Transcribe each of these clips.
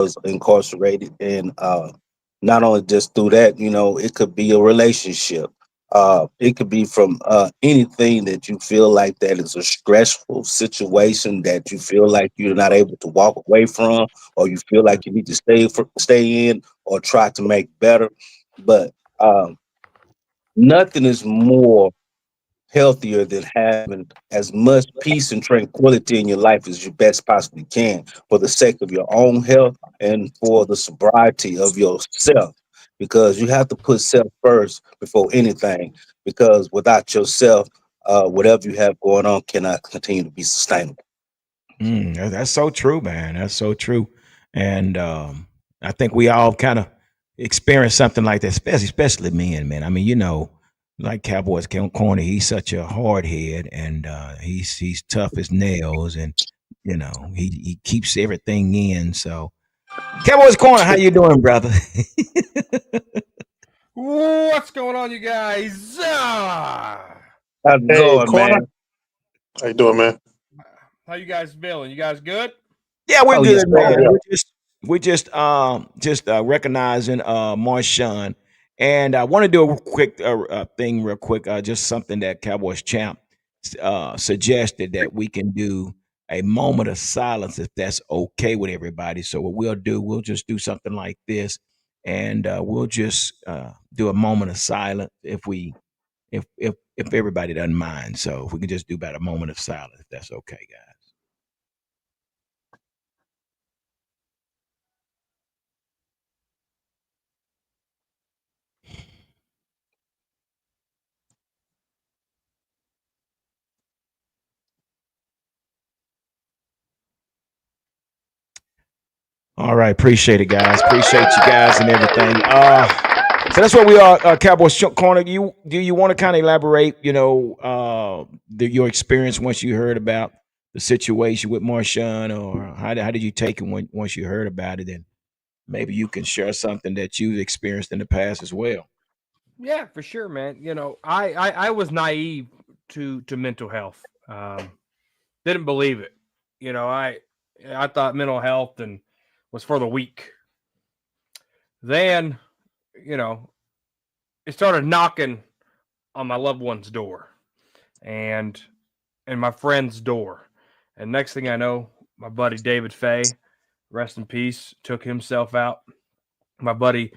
was incarcerated, and not only just through that, it could be a relationship. It could be from anything that you feel like that is a stressful situation that you feel like you're not able to walk away from, or you feel like you need to stay in or try to make better. But nothing is more healthier than having as much peace and tranquility in your life as you best possibly can for the sake of your own health and for the sobriety of yourself. Because you have to put self first before anything. Because without yourself, whatever you have going on cannot continue to be sustainable. That's so true, man. That's so true. And I think we all kind of experience something like that, especially men, man. I mean, like Cowboys Corner, he's such a hard head, and he's tough as nails, and he keeps everything in. So, Cowboys Corner, how you doing, brother? What's going on, you guys? How's it Hey, going, corner. man? How you doing, man? How you guys feeling? You guys good? Yeah, we're Oh, yes, good, sir. man. We're just recognizing Marshawn, and I want to do a quick thing, real quick. Just something that Cowboys champ suggested that we can do a moment of silence if that's okay with everybody. So what we'll just do something like this, and we'll just do a moment of silence if everybody doesn't mind. So if we can just do about a moment of silence, if that's okay, guys. All right, appreciate it, guys. Appreciate you guys and everything. So that's where we are, Cowboys Corner. Do you want to kind of elaborate? Your experience once you heard about the situation with Marshawn, or how did you take it once you heard about it, and maybe you can share something that you've experienced in the past as well. Yeah, for sure, man. I was naive to mental health. Didn't believe it. I thought mental health and was for the weak. Then, you know, it started knocking on my loved one's door and my friend's door. And next thing I know, my buddy David Fay, rest in peace, took himself out. My buddy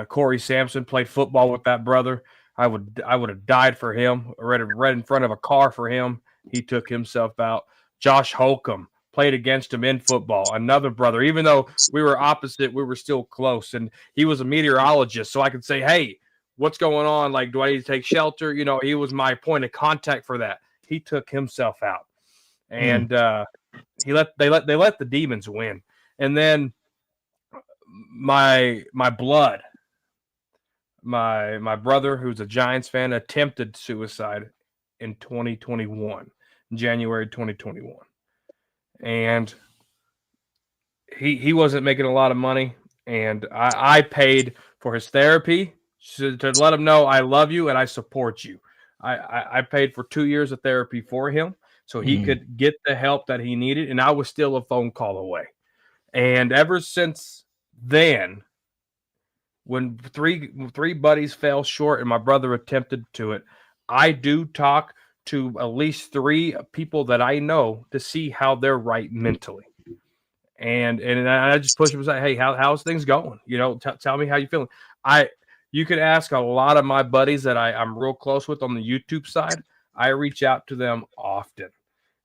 Corey Sampson played football with that brother. I would have died for him. Right in front of a car for him. He took himself out. Josh Holcomb played against him in football. Another brother. Even though we were opposite, we were still close. And he was a meteorologist, so I could say, "Hey, what's going on? Like, do I need to take shelter?" He was my point of contact for that. He took himself out, Mm. and they let the demons win. And then my blood, my brother, who's a Giants fan, attempted suicide in 2021, January 2021, and he wasn't making a lot of money, and I paid for his therapy to let him know I love you and I support you. I paid for 2 years of therapy for him so he Mm. could get the help that he needed, and I was still a phone call away. And ever since then, when three buddies fell short and my brother attempted to it, I do talk to at least three people that I know to see how they're right mentally. And I just push them and say, "Hey, how's things going? Tell me how you feeling." I You could ask a lot of my buddies that I'm real close with on the YouTube side. I reach out to them often,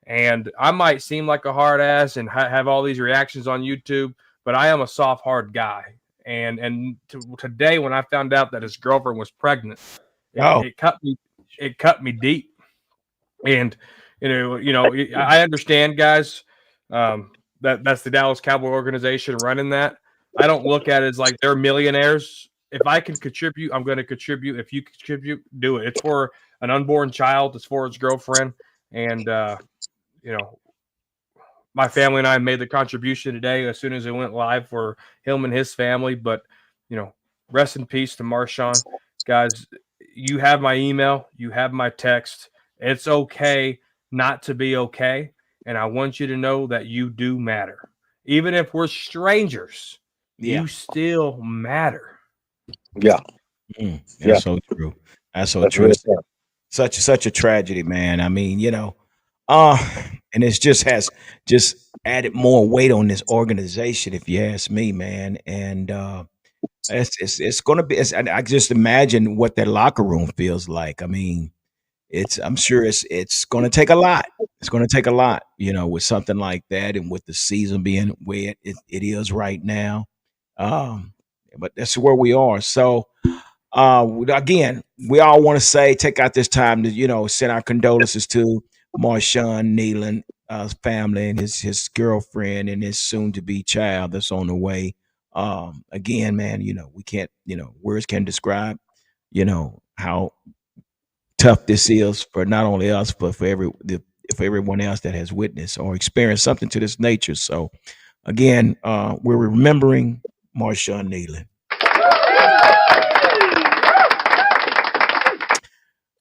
and I might seem like a hard ass and have all these reactions on YouTube, but I am a soft, hard guy. And today, when I found out that his girlfriend was pregnant, it, Oh, it cut me. It cut me deep. And I understand, guys. That's the Dallas Cowboy organization running that. I don't look at it as like they're millionaires. If I can contribute, I'm going to contribute. If you contribute, do it. It's for an unborn child. It's for his girlfriend, and you know, my family and I made the contribution today as soon as it went live for him and his family. But you know, rest in peace to Marshawn, guys. You have my email, you have my text. It's okay not to be okay, and I want you to know that you do matter. Even if we're strangers, Yeah. you still matter. Yeah, That's yeah, so true. That's so that's true. real It's tough. such a tragedy, man. I mean, uh, and it just has just added more weight on this organization, if you ask me, man. And it's going to be. I just imagine what that locker room feels like. I mean, I'm sure it's going to take a lot. It's going to take a lot, with something like that, and with the season being where it is right now. Um, but that's where we are. So again, we all want to take out this time to, send our condolences to Marshawn Nealon, family, and his girlfriend and his soon to be child that's on the way. Again, man, we can't, words can describe, how tough this is for not only us, but for everyone else that has witnessed or experienced something to this nature. So again, we're remembering Marshawn Nealon.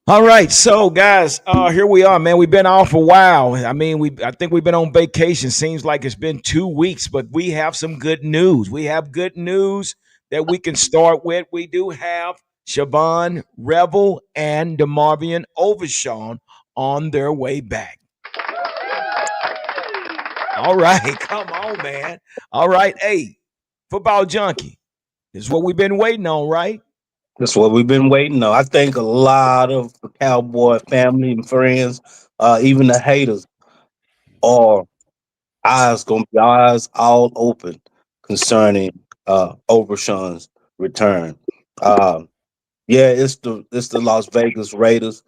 All right, so guys, here we are, man. We've been off a while. I mean, I think we've been on vacation. Seems like it's been 2 weeks, but we have some good news. We have good news that we can start with. We do have Siobhan Revel and DeMarvion Overshawn on their way back. All right, come on, man. All right, hey, football junkie. This is what we've been waiting on, right? That's what we've been waiting on. I think a lot of the Cowboy family and friends, even the haters, are eyes all open concerning Overshawn's return. Um, yeah, it's the Las Vegas Raiders,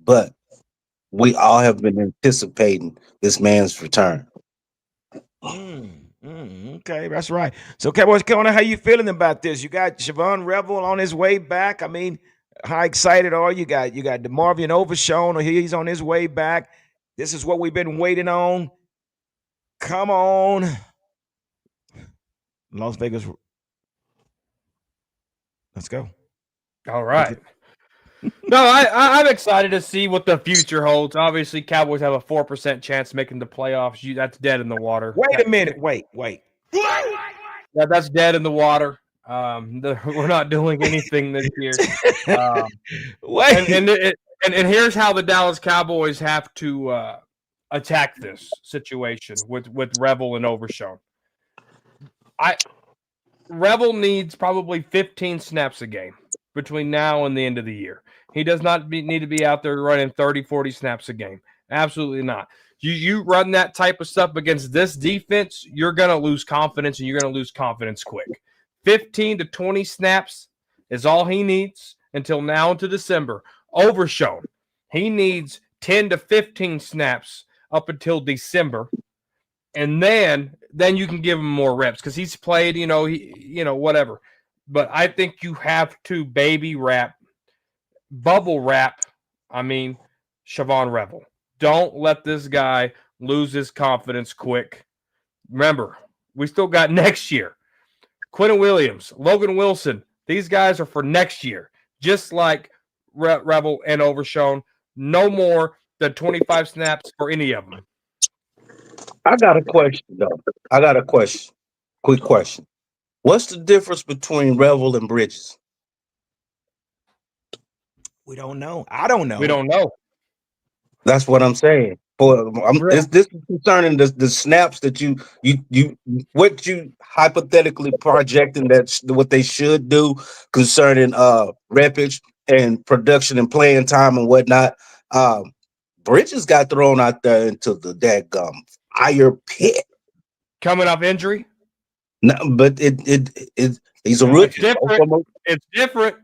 but we all have been anticipating this man's return. Okay, that's right. So, Cowboys Corner, how you feeling about this? You got Siobhan Revel on his way back. I mean, how excited are you? You got DeMarvion Overshawn, or he's on his way back. This is what we've been waiting on. Come on, Las Vegas. Let's go. All right. No, I'm excited to see what the future holds. Obviously, Cowboys have a 4% chance making the playoffs. That's dead in the water. Wait a minute. Wait. That's dead in the water. We're not doing anything this year. Wait. And here's how the Dallas Cowboys have to attack this situation with Revel and Overshawn. Revel needs probably 15 snaps a game between now and the end of the year. He does not need to be out there running 30, 40 snaps a game. Absolutely not. You run that type of stuff against this defense, you're going to lose confidence, and you're going to lose confidence quick. 15 to 20 snaps is all he needs until now into December. Overshown, he needs 10 to 15 snaps up until December. And then you can give him more reps because he's played, whatever. But I think you have to bubble wrap, Siobhan Revel. Don't let this guy lose his confidence quick. Remember, we still got next year. Quentin Williams, Logan Wilson, these guys are for next year. Just like Revel and Overshown. No more than 25 snaps for any of them. I got a question though. I got a question. Quick question. What's the difference between Revel and Bridges? We don't know. I don't know. We don't know. That's what I'm saying. This is concerning the snaps that you what you hypothetically projecting that's what they should do concerning repage and production and playing time and whatnot. Bridges got thrown out there into the dadgum fire pit. Coming off injury? No, but he's a rookie. It's different.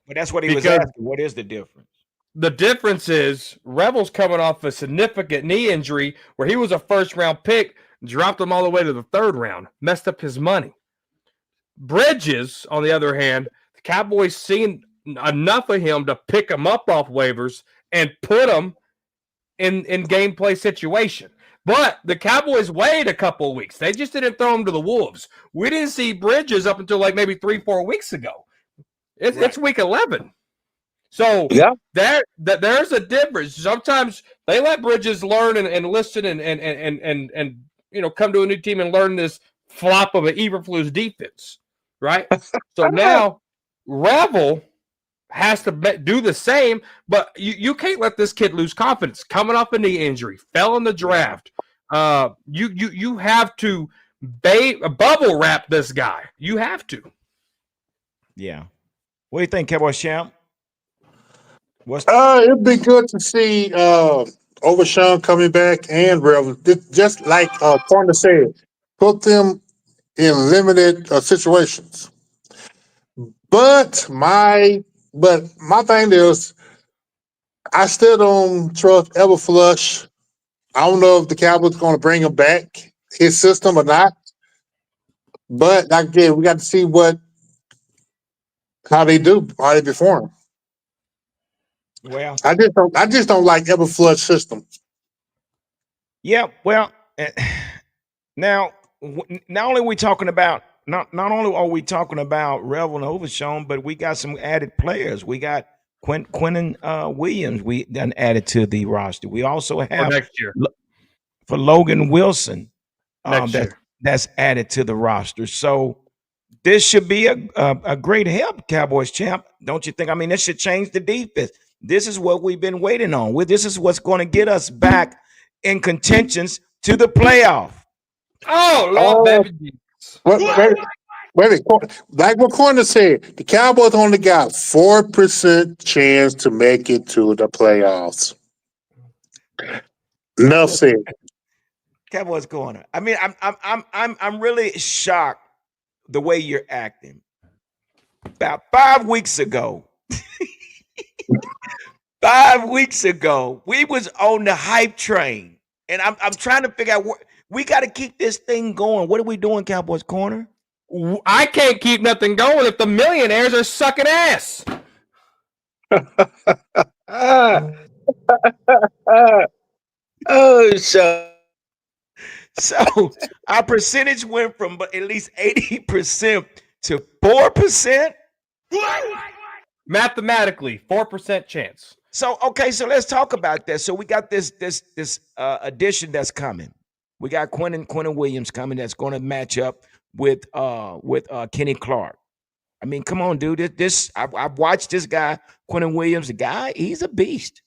But that's what he was asking. What is the difference? The difference is Revel's coming off a significant knee injury where he was a first-round pick, dropped him all the way to the third round, messed up his money. Bridges, on the other hand, the Cowboys seen enough of him to pick him up off waivers and put him in gameplay situation. But the Cowboys waited a couple of weeks. They just didn't throw him to the Wolves. We didn't see Bridges up until like maybe 3-4 weeks ago. It's week 11. So yeah, there's a difference. Sometimes They let Bridges learn and listen and come to a new team and learn this flop of an Eberflus defense, right? So now Revel has to do the same, but you can't let this kid lose confidence. Coming off a knee injury, fell in the draft. You have to bubble wrap this guy. You have to. Yeah. What do you think, Cowboys champ? It'd be good to see Overshawn coming back and Rev. Just like Corner said, put them in limited situations. But my thing is, I still don't trust Everflush. I don't know if the Cowboys are going to bring him back, his system or not. But like again, we got to see how they perform. Well, I just don't like Everflush system. yeah. Well, now not only are we talking about not only are we talking about Revel and Overshawn, but we got some added players. We got Quentin Williams. We done added to the roster. We also have next year for Logan Wilson. Next year. That's added to the roster. So this should be a great help, Cowboys champ. Don't you think? I mean, this should change the defense. This is what we've been waiting on. This is what's going to get us back in contentions to the playoff. Oh, Lord, baby. Wait, like what Corner said, the Cowboys only got 4% chance to make it to the playoffs. Enough said. Cowboys Corner. I mean, I'm really shocked the way you're acting. About 5 weeks ago, 5 weeks ago, we was on the hype train, and I'm trying to figure out what we got to keep this thing going. What are we doing, Cowboys Corner? I can't keep nothing going if the millionaires are sucking ass. Oh, so So our percentage went from at least 80% to 4%. Mathematically, 4% chance. So okay, so let's talk about that. So we got this addition that's coming. We got Quentin Williams coming that's going to match up with Kenny Clark. I mean, come on, dude. I've watched this guy, Quentin Williams. The guy, he's a beast.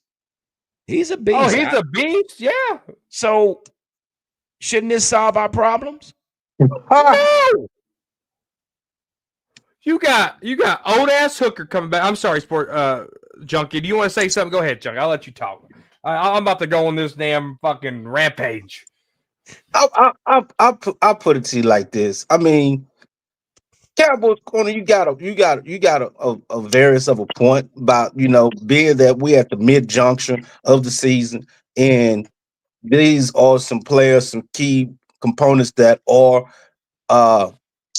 He's a beast. Oh, he's a beast. Yeah. So shouldn't this solve our problems? No. You got old ass Hooker coming back. I'm sorry, Sport Junkie. Do you want to say something? Go ahead, Junkie. I'll let you talk. I'm about to go on this damn fucking rampage. I'll put it to you like this. I mean, Cowboys Corner, you got a variance of a point about being that we at the mid junction of the season, and these are some players, some key components that are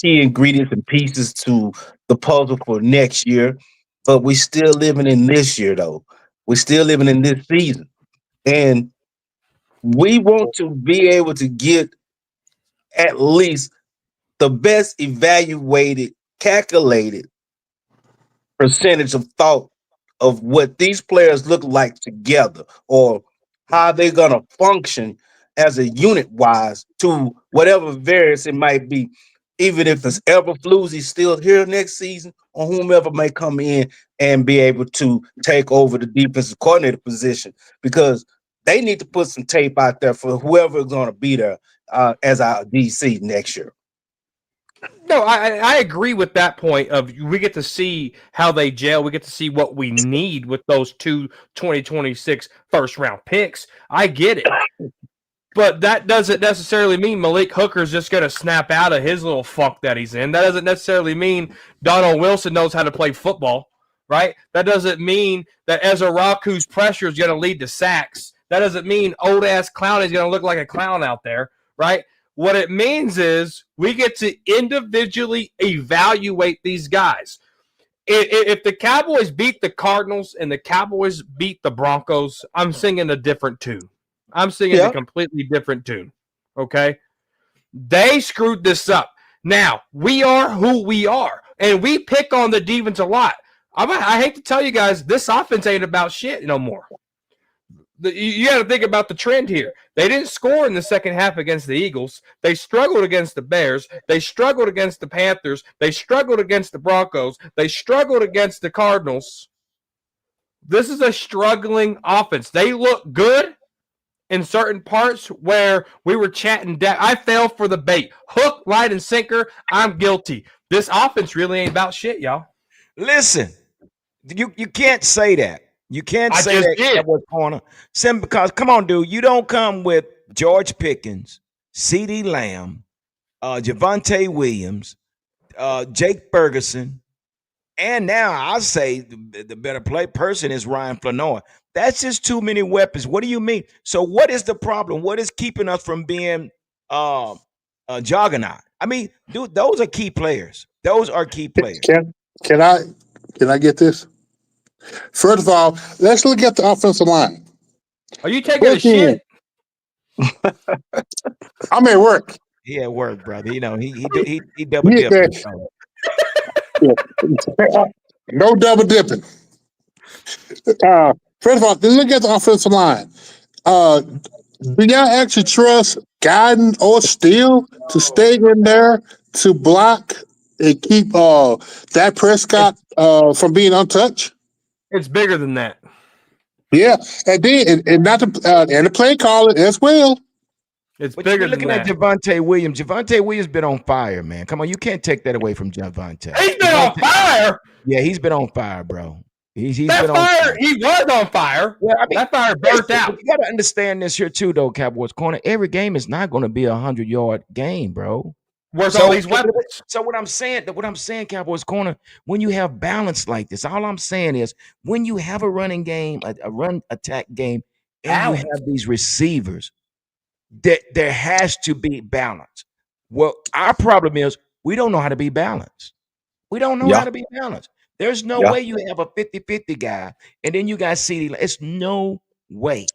key ingredients and pieces to the puzzle for next year. But we still living in this year, though. We're still living in this season, and we want to be able to get at least the best evaluated, calculated percentage of thought of what these players look like together, or how they're going to function as a unit wise to whatever variance it might be, even if it's Eberflus still here next season, or whomever may come in and be able to take over the defensive coordinator position, because they need to put some tape out there for whoever is going to be there as our DC next year. No, I agree with that point of we get to see how they gel. We get to see what we need with those two 2026 first-round picks. I get it. But that doesn't necessarily mean Malik Hooker's just going to snap out of his little funk that he's in. That doesn't necessarily mean Donald Wilson knows how to play football, right? That doesn't mean that Ezra Raku's pressure is going to lead to sacks. That doesn't mean old-ass Clown is going to look like a clown out there, right? What it means is we get to individually evaluate these guys. If the Cowboys beat the Cardinals and the Cowboys beat the Broncos, I'm singing a different tune. I'm singing a completely different tune, okay? They screwed this up. Now, we are who we are, and we pick on the defense a lot. I hate to tell you guys, this offense ain't about shit no more. you got to think about the trend here. They didn't score in the second half against the Eagles. They struggled against the Bears. They struggled against the Panthers. They struggled against the Broncos. They struggled against the Cardinals. This is a struggling offense. They look good in certain parts where we were chatting. I fell for the bait. Hook, line, and sinker. I'm guilty. This offense really ain't about shit, y'all. Listen, you can't say that. You can't I say just that did. Cowboys corner. Because come on, dude, you don't come with George Pickens, C.D. Lamb, Javonte Williams, Jake Ferguson, and now I'll say the better play person is Ryan Flanoy. That's just too many weapons. What do you mean? So what is the problem? What is keeping us from being a juggernaut? I mean, dude, those are key players. Those are key players. Can I get this? First of all, let's look at the offensive line. Are you taking a Look in. shit? I'm at work. He at work, brother. You know, he double Yeah, dipping. no double dipping. First of all, look at the offensive line. Uh, do y'all actually trust Guyton or Steele to stay in there to block and keep Dak Prescott from being untouched? It's bigger than that. Yeah, and then and not and the play caller as well. It's But bigger you're than looking at that. Javonte Williams. Javonte Williams been on fire, man. Come on, you can't take that away from Javonte. He's been on fire. Yeah, he's been on fire, bro. He's That been on fire, fire. he was on fire. Yeah, I mean, That fire burnt out. You got to understand this here too, though, Cowboys corner. Every game is not going to be 100-yard game, bro. Where's all these weapons? So what I'm saying, Cowboys corner, when you have balance like this, all I'm saying is when you have a running game, a run attack game, and you have these receivers, that there has to be balance. Well, our problem is we don't know how to be balanced. We don't know how Yeah, to be balanced. There's no yeah. way you have a 50-50 guy and then you got CD. It's no way.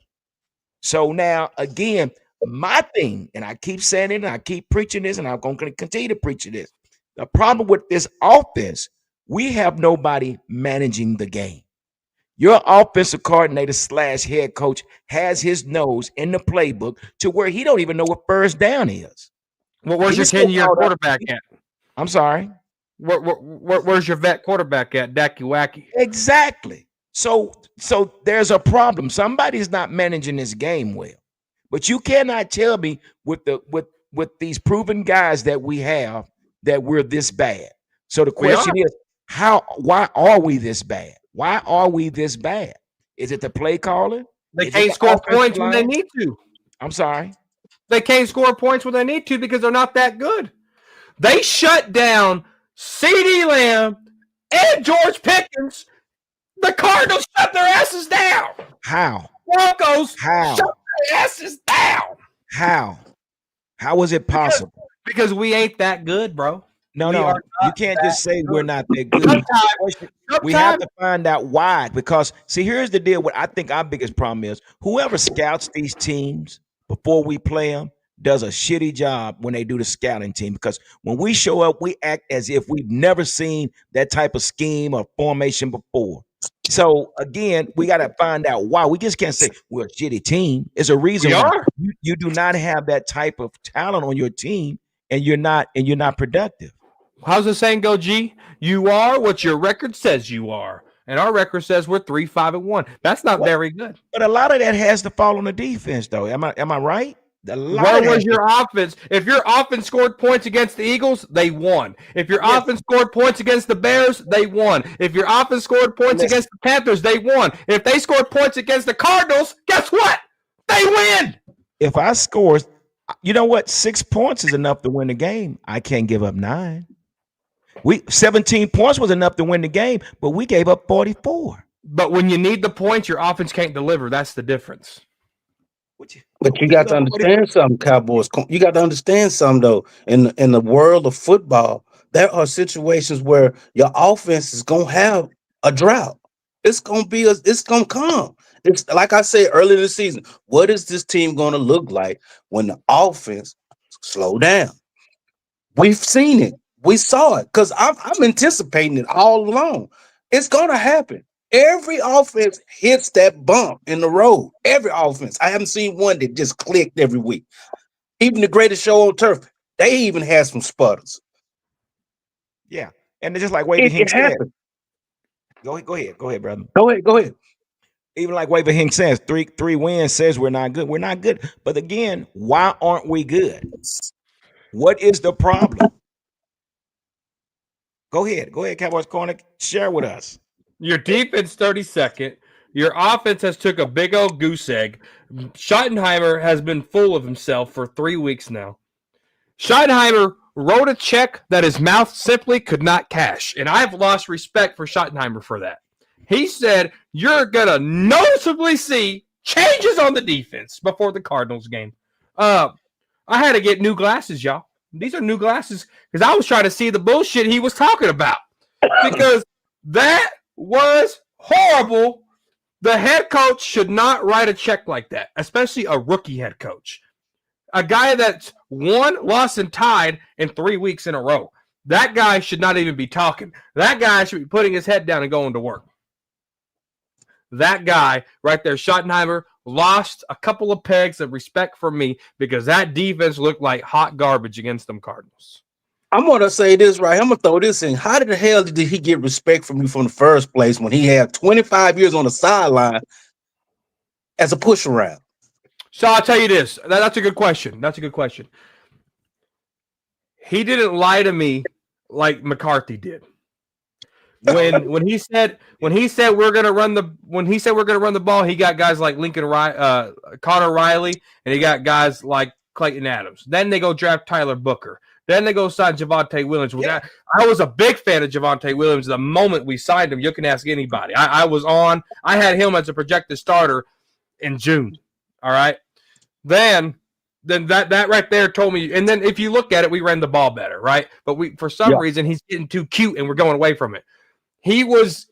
So now again, my thing, and I keep saying it, and I keep preaching this, and I'm going to continue to preach this. The problem with this offense, we have nobody managing the game. Your offensive coordinator / head coach has his nose in the playbook to where he don't even know what first down is. Well, where's your He's so 10-year caught up. quarterback at? I'm sorry. Where's your vet quarterback at? Dacky Wacky. Exactly. So there's a problem. Somebody's not managing this game well. But you cannot tell me with these proven guys that we have that we're this bad. So the question is, why are we this bad? Why are we this bad? Is it the play calling? They Is it can't the score offensive points when they line? need to. I'm sorry. They can't score points when they need to because they're not that good. They shut down C.D. Lamb and George Pickens. The Cardinals shut their asses down. How? Broncos How? shut their asses down. How? How was it possible? Because we ain't that good, bro. No, We no, are you not can't that just say we're good. not that good. We have Sometimes to find out why. Because see, here's the deal. What I think our biggest problem is: whoever scouts these teams before we play them does a shitty job when they do the scouting team. Because when we show up, we act as if we've never seen that type of scheme or formation before. So again, we got to find out why. We just can't say we're a shitty team. There's a reason we why are. you do not have that type of talent on your team, and you're not productive. How's the saying go, G? You are what your record says you are. And our record says we're 3-5-1. That's not What? very good. But a lot of that has to fall on the defense, though. Am I right? A lot Where of that was your offense? If your offense scored points against the Eagles, they won. If your Yes. offense scored points against the Bears, they won. If your offense scored points Listen. against the Panthers, they won. If they scored points against the Cardinals, guess what? They win. If I score, you know what? 6 points is enough to win the game. I can't give up 9. 17 points was enough to win the game, but we gave up 44. But when you need the points, your offense can't deliver. That's the difference. But you got to understand something, Cowboys. You got to understand something though. In the world of football, there are situations where your offense is gonna have a drought. It's gonna come. It's like I said earlier in the season. What is this team gonna look like when the offense slow down? We've seen it. We saw it because I'm anticipating it all along. It's gonna happen. Every offense hits that bump in the road. Every offense. I haven't seen one that just clicked every week. Even the greatest show on turf, they even had some sputters. Yeah, and it's just like Wavy It Hink said. happens. Go ahead, brother. Go ahead. Even like Wavy Hink says, three wins says we're not good. We're not good. But again, why aren't we good? What is the problem? Go ahead, Cowboys Corner. Share with us. Your defense 32nd. Your offense has took a big old goose egg. Schottenheimer has been full of himself for 3 weeks now. Schottenheimer wrote a check that his mouth simply could not cash, and I've lost respect for Schottenheimer for that. He said, you're going to noticeably see changes on the defense before the Cardinals game. I had to get new glasses, y'all. These are new glasses because I was trying to see the bullshit he was talking about because that was horrible. The head coach should not write a check like that, especially a rookie head coach. A guy that's won, lost, and tied in 3 weeks in a row. That guy should not even be talking. That guy should be putting his head down and going to work. That guy right there, Schottenheimer, lost a couple of pegs of respect from me because that defense looked like hot garbage against them Cardinals. I'm gonna say this right. I'm gonna throw this in. How the hell did he get respect from you from the first place when he had 25 years on the sideline as a push around? So I'll tell you this. That's a good question. That's a good question. He didn't lie to me like McCarthy did. When he said we're gonna run the ball, he got guys like Connor Riley, and he got guys like Clayton Adams. Then they go draft Tyler Booker. Then they go sign Javonte Williams. Yeah. I was a big fan of Javonte Williams the moment we signed him. You can ask anybody. I had him as a projected starter in June. All right. Then that right there told me. And then if you look at it, we ran the ball better, right? But for some reason he's getting too cute and we're going away from it. He was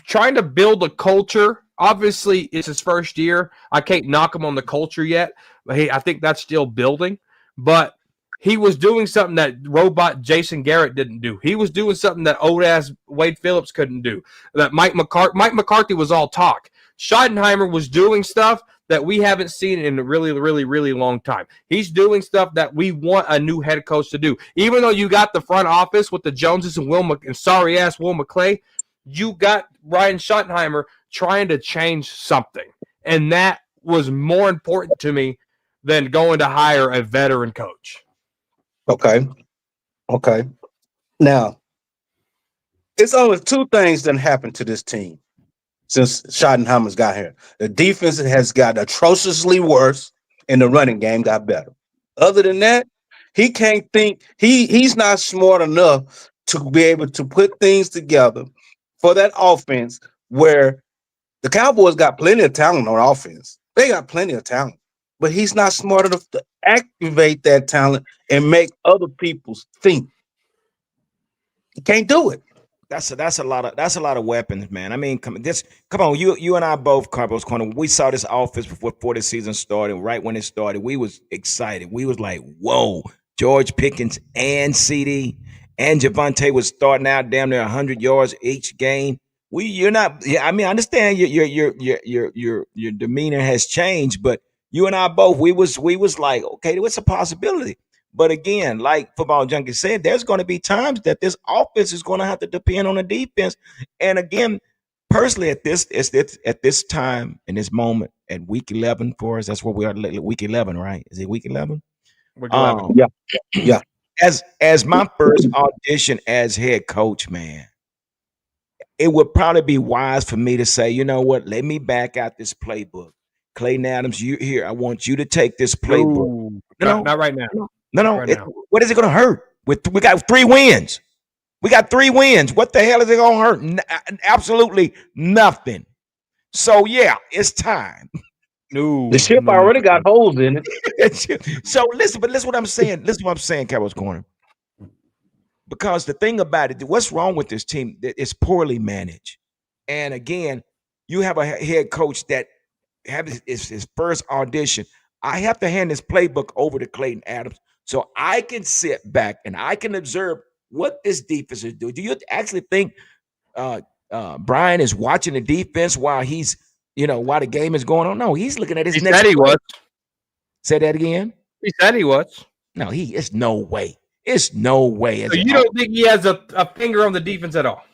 trying to build a culture. Obviously, it's his first year. I can't knock him on the culture yet. But I think that's still building. But he was doing something that robot Jason Garrett didn't do. He was doing something that old-ass Wade Phillips couldn't do. That Mike McCarthy was all talk. Schottenheimer was doing stuff that we haven't seen in a really, really, really long time. He's doing stuff that we want a new head coach to do. Even though you got the front office with the Joneses and sorry-ass Will McClay, you got Ryan Schottenheimer trying to change something. And that was more important to me than going to hire a veteran coach. Okay. Now, it's only two things that happened to this team since Schottenheimer's got here. The defense has got atrociously worse, and the running game got better. Other than that, he can't think. He's not smart enough to be able to put things together for that offense where the Cowboys got plenty of talent on offense. They got plenty of talent. But he's not smart enough to activate that talent and make other people think. He can't do it. That's a lot of weapons, man. I mean, come on, you and I both, Cowboys Corner. We saw this offense before the season started. Right when it started, we was excited. We was like, "Whoa!" George Pickens and CD and Javonte was starting out damn near 100 yards each game. You're not. Yeah, I mean, I understand your demeanor has changed, but you and I both, we was like, okay, what's a possibility? But again, like Football Junkie said, there's going to be times that this offense is going to have to depend on the defense. And again, personally, at this time in this moment at week 11 for us, that's where we are. Week 11, right? Is it week 11? Week 11. Yeah. As my first audition as head coach, man, it would probably be wise for me to say, you know what? Let me back out this playbook. Clayton Adams, you here? I want you to take this playbook. Ooh, not right now. No. Right now. What is it going to hurt? We got 3 wins. We got 3 wins. What the hell is it going to hurt? Absolutely nothing. So yeah, it's time. No, The ship already got holes in it. So listen what I'm saying. Listen what I'm saying, Cowboys Corner. Because the thing about it, what's wrong with this team? It's poorly managed. And again, you have a head coach that have his first audition. I have to hand this playbook over to Clayton Adams so I can sit back and I can observe what this defense is doing. Do you actually think Brian is watching the defense while he's, while the game is going on. No, he's looking at his He next said he play. was. Say that again. He said he was. No, it's no way. It's no way. So you don't think he has a finger on the defense at all?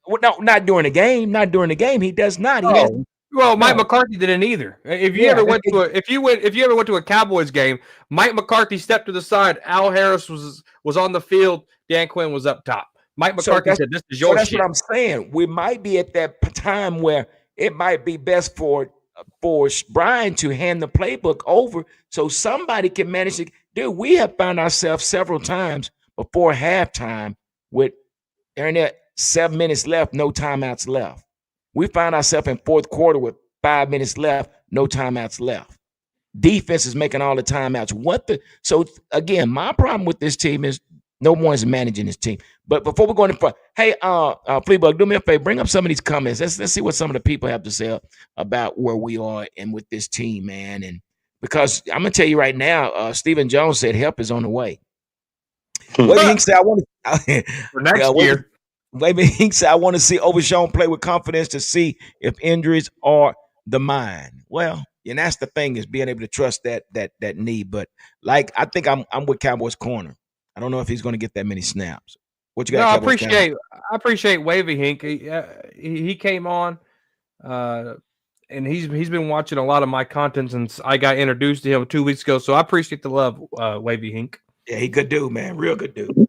Well, no, not during the game. Not during the game. He does not. He has. Well, Mike No. McCarthy didn't either. If you Yeah, ever went to if you ever went to a Cowboys game, Mike McCarthy stepped to the side. Al Harris was on the field. Dan Quinn was up top. Mike McCarthy said, "This is your that's shit." what I'm saying. We might be at that time where it might be best for Brian to hand the playbook over so somebody can manage it. Dude, we have found ourselves several times before halftime with 7 minutes left, no timeouts left. We found ourselves in fourth quarter with 5 minutes left, no timeouts left. Defense is making all the timeouts. So again, my problem with this team is no one's managing this team. But before we go into front, hey, Fleabug, do me a favor, bring up some of these comments. Let's see what some of the people have to say about where we are and with this team, man. And because I'm gonna tell you right now, Stephen Jones said help is on the way. Wavy Hink said, for next year. Wavy Hink said, I want to see Overshown play with confidence to see if injuries are the mind. Well, and that's the thing, is being able to trust that knee. But like, I think I'm with Cowboys corner. I don't know if he's going to get that many snaps. What you got? No, I appreciate Wavy Hink. He came on, and he's been watching a lot of my content since I got introduced to him 2 weeks ago. So I appreciate the love, Wavy Hink. Yeah, he good dude, man. Real good dude.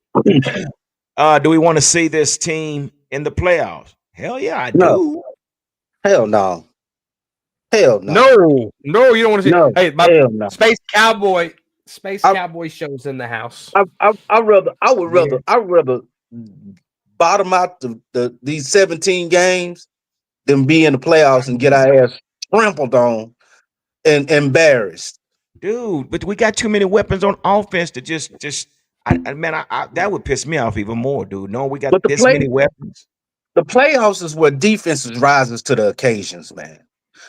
Do we want to see this team in the playoffs? Hell yeah, I do. Hell no. Hell no. No, you don't want to see. No, Hey, my hell no. Space Cowboy shows in the house. I would rather bottom out these 17 games than be in the playoffs and get our ass trampled on and embarrassed. Dude, but we got too many weapons on offense to just that would piss me off even more, dude. No, we got this many weapons. The playoffs is where defenses rises to the occasions, man.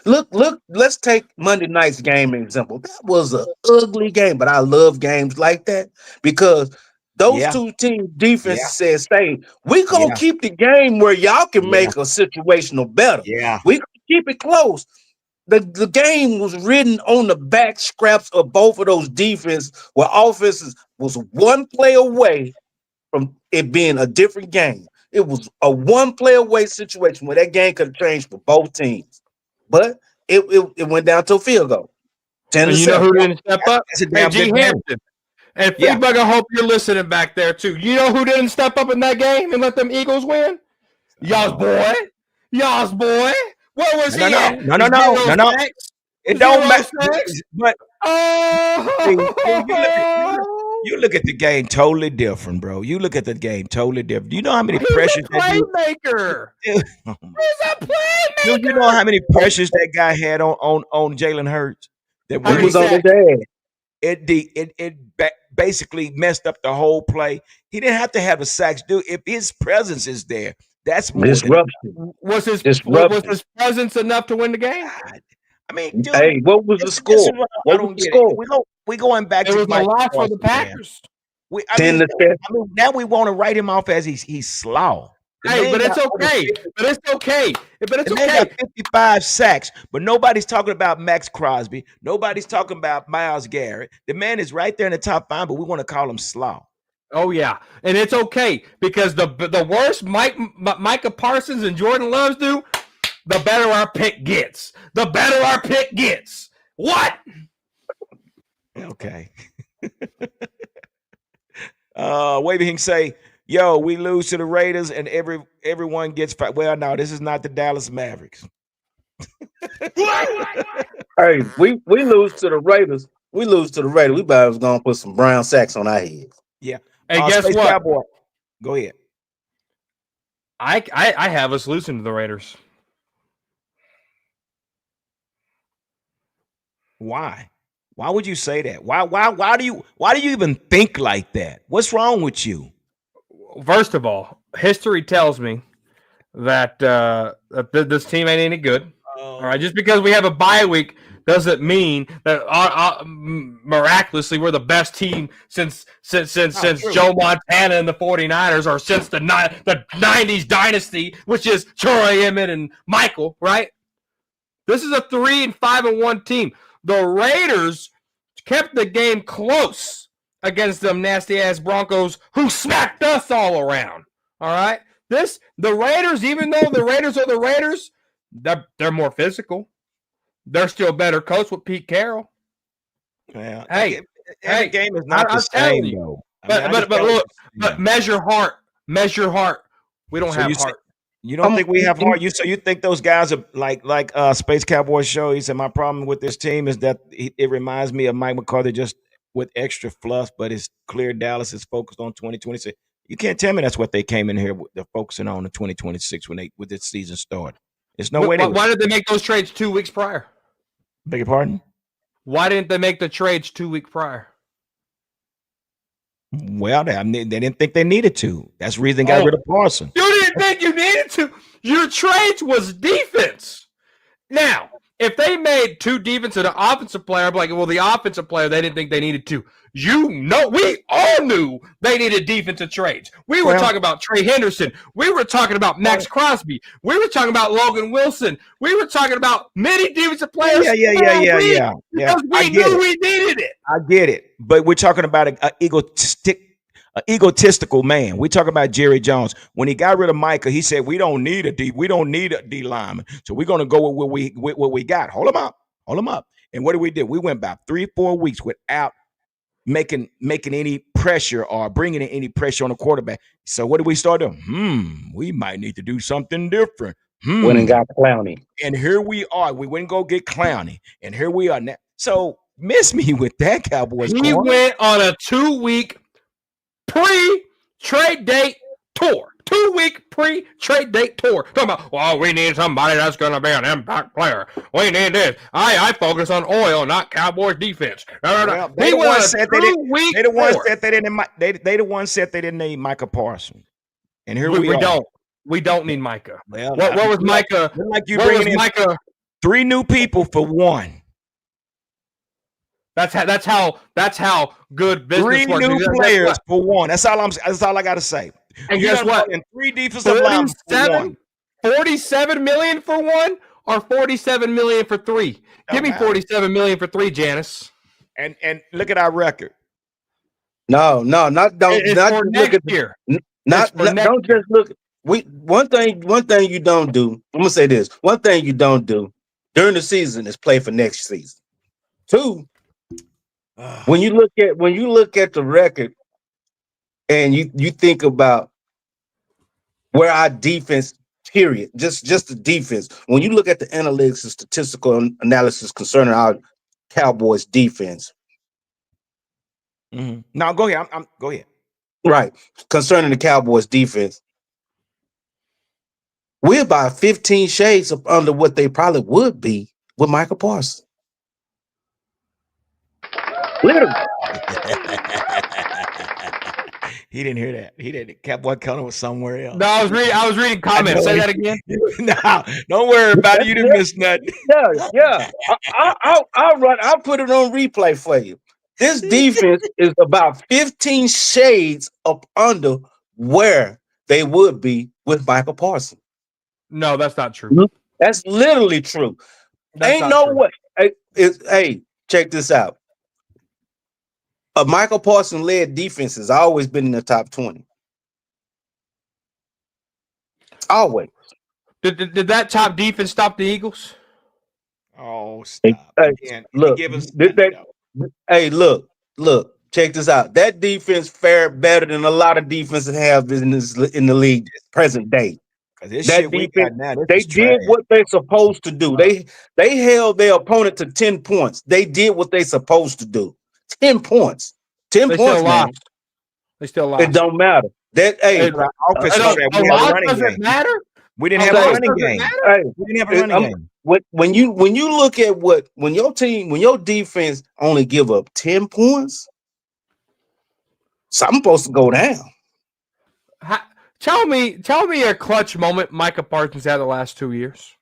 Look, let's take Monday night's game example. That was an ugly game, but I love games like that because those two teams defenses said, "Say, we gonna keep the game where y'all can make a situational better. Yeah, we keep it close." The game was written on the back scraps of both of those defenses, where offenses was one play away from it being a different game. It was a one play away situation where that game could have changed for both teams. But it went down to a field goal. 10 and you know who didn't step up? That's a damn G. good Hampton. And Fleabug, I hope you're listening back there too. You know who didn't step up in that game and let them Eagles win? Y'all's boy. Where was he at? No. It don't matter. But you look at the game totally different, bro. You look at the game totally different. You know how many pressures playmaker. He's a playmaker. Do you know how many pressures that guy had on Jalen Hurts? That was on his head. It basically messed up the whole play. He didn't have to have a sacks, dude. If his presence is there, that's more disruption. Was his presence enough to win the game? God. I mean, dude, hey, what was the score? What was the score? We going back to the loss for the Packers. Now we want to write him off as he's slow. Hey, but it's okay. But it's okay. Got 55 sacks, but nobody's talking about Max Crosby. Nobody's talking about Myles Garrett. The man is right there in the top 5, but we want to call him slow. Oh yeah, and it's okay because the worse Micah Parsons and Jordan Loves do, the better our pick gets. What? Okay. Wavy Hink say, "Yo, we lose to the Raiders and everyone gets fired." Well, no, this is not the Dallas Mavericks. Hey, we lose to the Raiders. We better gonna put some brown sacks on our heads. Yeah. Hey, guess Space what? Cowboy. Go ahead. I have us losing to the Raiders. Why? Why would you say that? Why do you even think like that? What's wrong with you? First of all, history tells me that this team ain't any good. All right, just because we have a bye week doesn't mean that miraculously we're the best team since Joe Montana and the 49ers, or since the 90s dynasty, which is Troy, Emmett, and Michael, right? This is a 3-5-1 team. The Raiders kept the game close against them nasty-ass Broncos who smacked us all around, all right? The Raiders, even though the Raiders are the Raiders, they're more physical. They're still better coached with Pete Carroll. Well, hey, every game is not the same, though. But look, measure heart. We don't have heart. You don't think we have heart? You think those guys are like Space Cowboy show? He said my problem with this team is that it reminds me of Mike McCarthy just with extra fluff, but it's clear Dallas is focused on 2026. You can't tell me that's what they came in here with. They're focusing on in 2026 with this season started. There's no way. Why did they make those trades 2 weeks prior? Beg your pardon? Why didn't they make the trades 2 weeks prior? Well, they didn't think they needed to. That's the reason they got rid of Parsons. You didn't think you needed to. Your trades was defense. Now, if they made 2 defense and an offensive player, I'm like, well, the offensive player, they didn't think they needed to. We all knew they needed defensive trades. We were talking about Trey Henderson. We were talking about Max Crosby. We were talking about Logan Wilson. We were talking about many defensive players. Yeah. Because we knew we needed it. I get it. But we're talking about an egotistical man. We're talking about Jerry Jones. When he got rid of Micah, he said, we don't need a D lineman. So we're going to go with what we got. Hold them up. And what did we do? We went about 3-4 weeks without making any pressure or bringing in any pressure on the quarterback. So what did we start doing? We might need to do something different. Went and got Clowney. And here we are. We went and go get Clowney. And here we are now. So miss me with that, Cowboys. He went on a 2-week pre-trade date tour. 2-week pre-trade date tour. Talking about, well, we need somebody that's going to be an impact player. We need this. I focus on oil, not Cowboys defense. Well, they the ones said they didn't need Micah Parsons. And here we are. We don't need Micah. Well, what was Micah? Like you bringing in Micah? 3 new people for 1. That's how good business 3 works. new players for 1. That's all I got to say. And guess what? 3 defensive linemen for 1. 47 million for 1 or 47 million for 3? Give me 47 million for 3, Janice. And look at our record. Don't look at year. Don't just look. One thing you don't do. I'm gonna say this. One thing you don't do during the season is play for next season. 2, when you look at the record and you think about where our defense, period, just the defense. When you look at the analytics and statistical analysis concerning our Cowboys defense. Mm-hmm. Now go ahead. Go ahead. Right. Concerning the Cowboys defense, we're about 15 shades up under what they probably would be with Michael Parsons. Literally. He didn't hear that. He didn't. Cowboy Connor was somewhere else. No, I was reading comments. Say that again. No, don't worry about it. You didn't miss nothing. Yeah. I'll put it on replay for you. This defense is about 15 shades up under where they would be with Michael Parsons. No, that's not true. That's literally true. Ain't no way. Hey, check this out. A Michael Parsons led defense has always been in the top 20. Always. Did that top defense stop the Eagles? Oh, stop. Look, check this out. That defense fared better than a lot of defenses have in the league present day. That defense, they did what they're supposed to do. They held their opponent to 10 points. They did what they're supposed to do. 10 points. 10 points, man. They still lost. It don't matter. That doesn't matter. We didn't have a running game. We didn't have a running game. When you look at when your defense only give up 10 points, something's supposed to go down. Tell me a clutch moment Micah Parsons had the last 2 years.